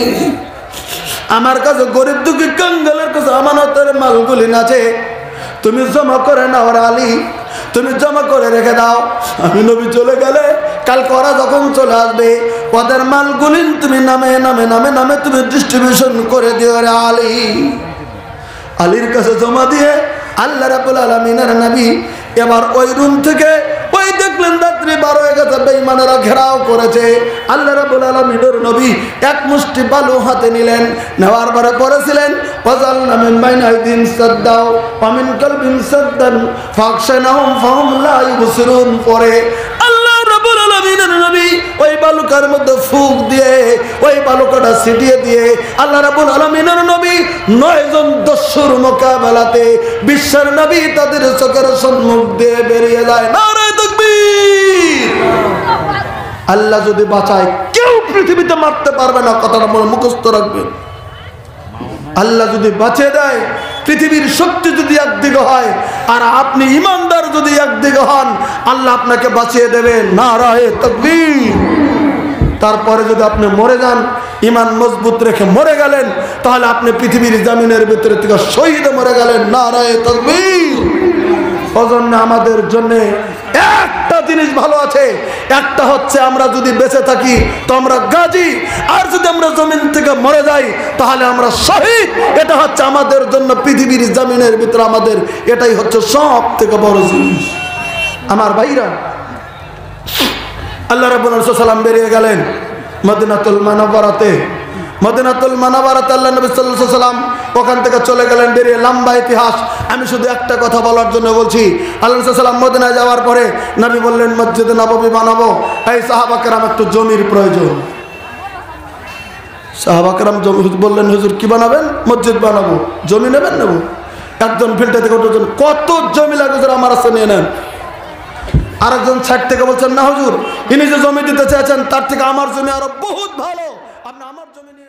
Speaker 2: আমার কাছে গরিব দুঃখী কাঙ্গালের কাছে আমানতের মালগুলি আছে, তুমি জমা করে নাও আলী, তুমি জমা করে রেখে দাও। আমি নবী চলে গেলে কালকে ওরা যখন চলে আসবে ওদের মালগুলি তুমি নামে নামে নামে নামে তুমি ডিস্ট্রিবিউশন করে দিও রে আলী। আলীর কাছে জমা দিয়ে আল্লাহ রাব্বুল আলামিনের নবী এবার ওই রুম থেকে ওই দেখলেন রাত্রি 12 হয়ে গেছে, বেঈমানেরা ঘেরাও করেছে। আল্লাহ রাব্বুল আলামিনের নবী এক মুষ্টি বালু হাতে নিলেন, নেওয়ার পরে পড়েছিলেন ওয়াজালনা মিন বাইনা আইদিন সাদ্দাও ওয়া মিন কালবিন সাদ্দান ফাকশানাহুম ফাহুম লা ইবসিরুন। পরে আল্লাহ রাব্বুল আলামিনের নবী ওই বালুকার মধ্যে ফুঁক দিয়ে ওই বালুকাটা ছিটিয়ে দিয়ে আল্লাহ রাব্বুল আলামিনের নবী 9 জন দস্যুর মোকাবেলাতে বিশ্বের নবী তাদের চোখের সম্মুখ দিয়ে বেরিয়ে যায়। নারে তাকবীর! আল্লাহ যদি বাঁচায় কেউ পৃথিবীতে মারতে পারবে না, কথাটা মনে মুখস্থ রাখবেন। আল্লাহ যদি বাঁচিয়ে দেয়, পৃথিবীর শক্তি যদি একদিকে হয় আর আপনি ইমানদার যদি একদিকে হন, আল্লাহ আপনাকে বাঁচিয়ে দেবেন। নারে তাকবীর! তারপরে যদি আপনি মরে যান, ইমান মজবুত রেখে মরে গেলেন, তাহলে আপনি পৃথিবীর জমিনের ভিতরে থেকে শহীদে মরে গেলেন। নারে তাকবীর! ওজন্য আমাদের জন্য একটা জিনিস ভালো আছে, একটা হচ্ছে আমরা যদি বেঁচে থাকি তো আমরা গাজী, আর যদি আমরা জমিন থেকে মরে যাই তাহলে আমরা শহীদ। এটা হচ্ছে আমাদের জন্য পৃথিবীর জমিনের ভিতরে আমাদের এটাই হচ্ছে সব থেকে বড় জিনিস। আমার ভাইরা, আল্লাহ রাব্বুল আলামিন বেরিয়ে গেলেন মদিনাতুল মুনাওয়ারাতে। মদিনাতুল মুনাওয়ারাতে আল্লাহ নবী সাল্লাল্লাহু আলাইহি ওয়াসাল্লাম ওখান থেকে চলে গেলেন বেরিয়ে। লম্বা ইতিহাস, আমি শুধু একটা কথা বলার জন্য বলছি। আল্লাহ রাসূল সাল্লাল্লাহু আলাইহি ওয়াসাল্লাম মদিনায় যাওয়ার পরে নবী বললেন মসজিদে নববী বানাবো। এই সাহাবা কেরাম একটু জমির প্রয়োজন। সাহাবা কেরাম জমি বললেন হুজুর কি বানাবেন? মসজিদ বানাবো। জমি নেবেন? নেব। একজন ফিল্টার থেকে বলছেন কত জমি লাগে হুজুর আমার কাছে নিয়ে নেন। আরেকজন সাইড থেকে বলছেন না হুজুর ইনি যে জমি দিতে চাইছেন তার থেকে আমার জমি আরো বহুত ভালো, আপনি আমার জমি নিয়ে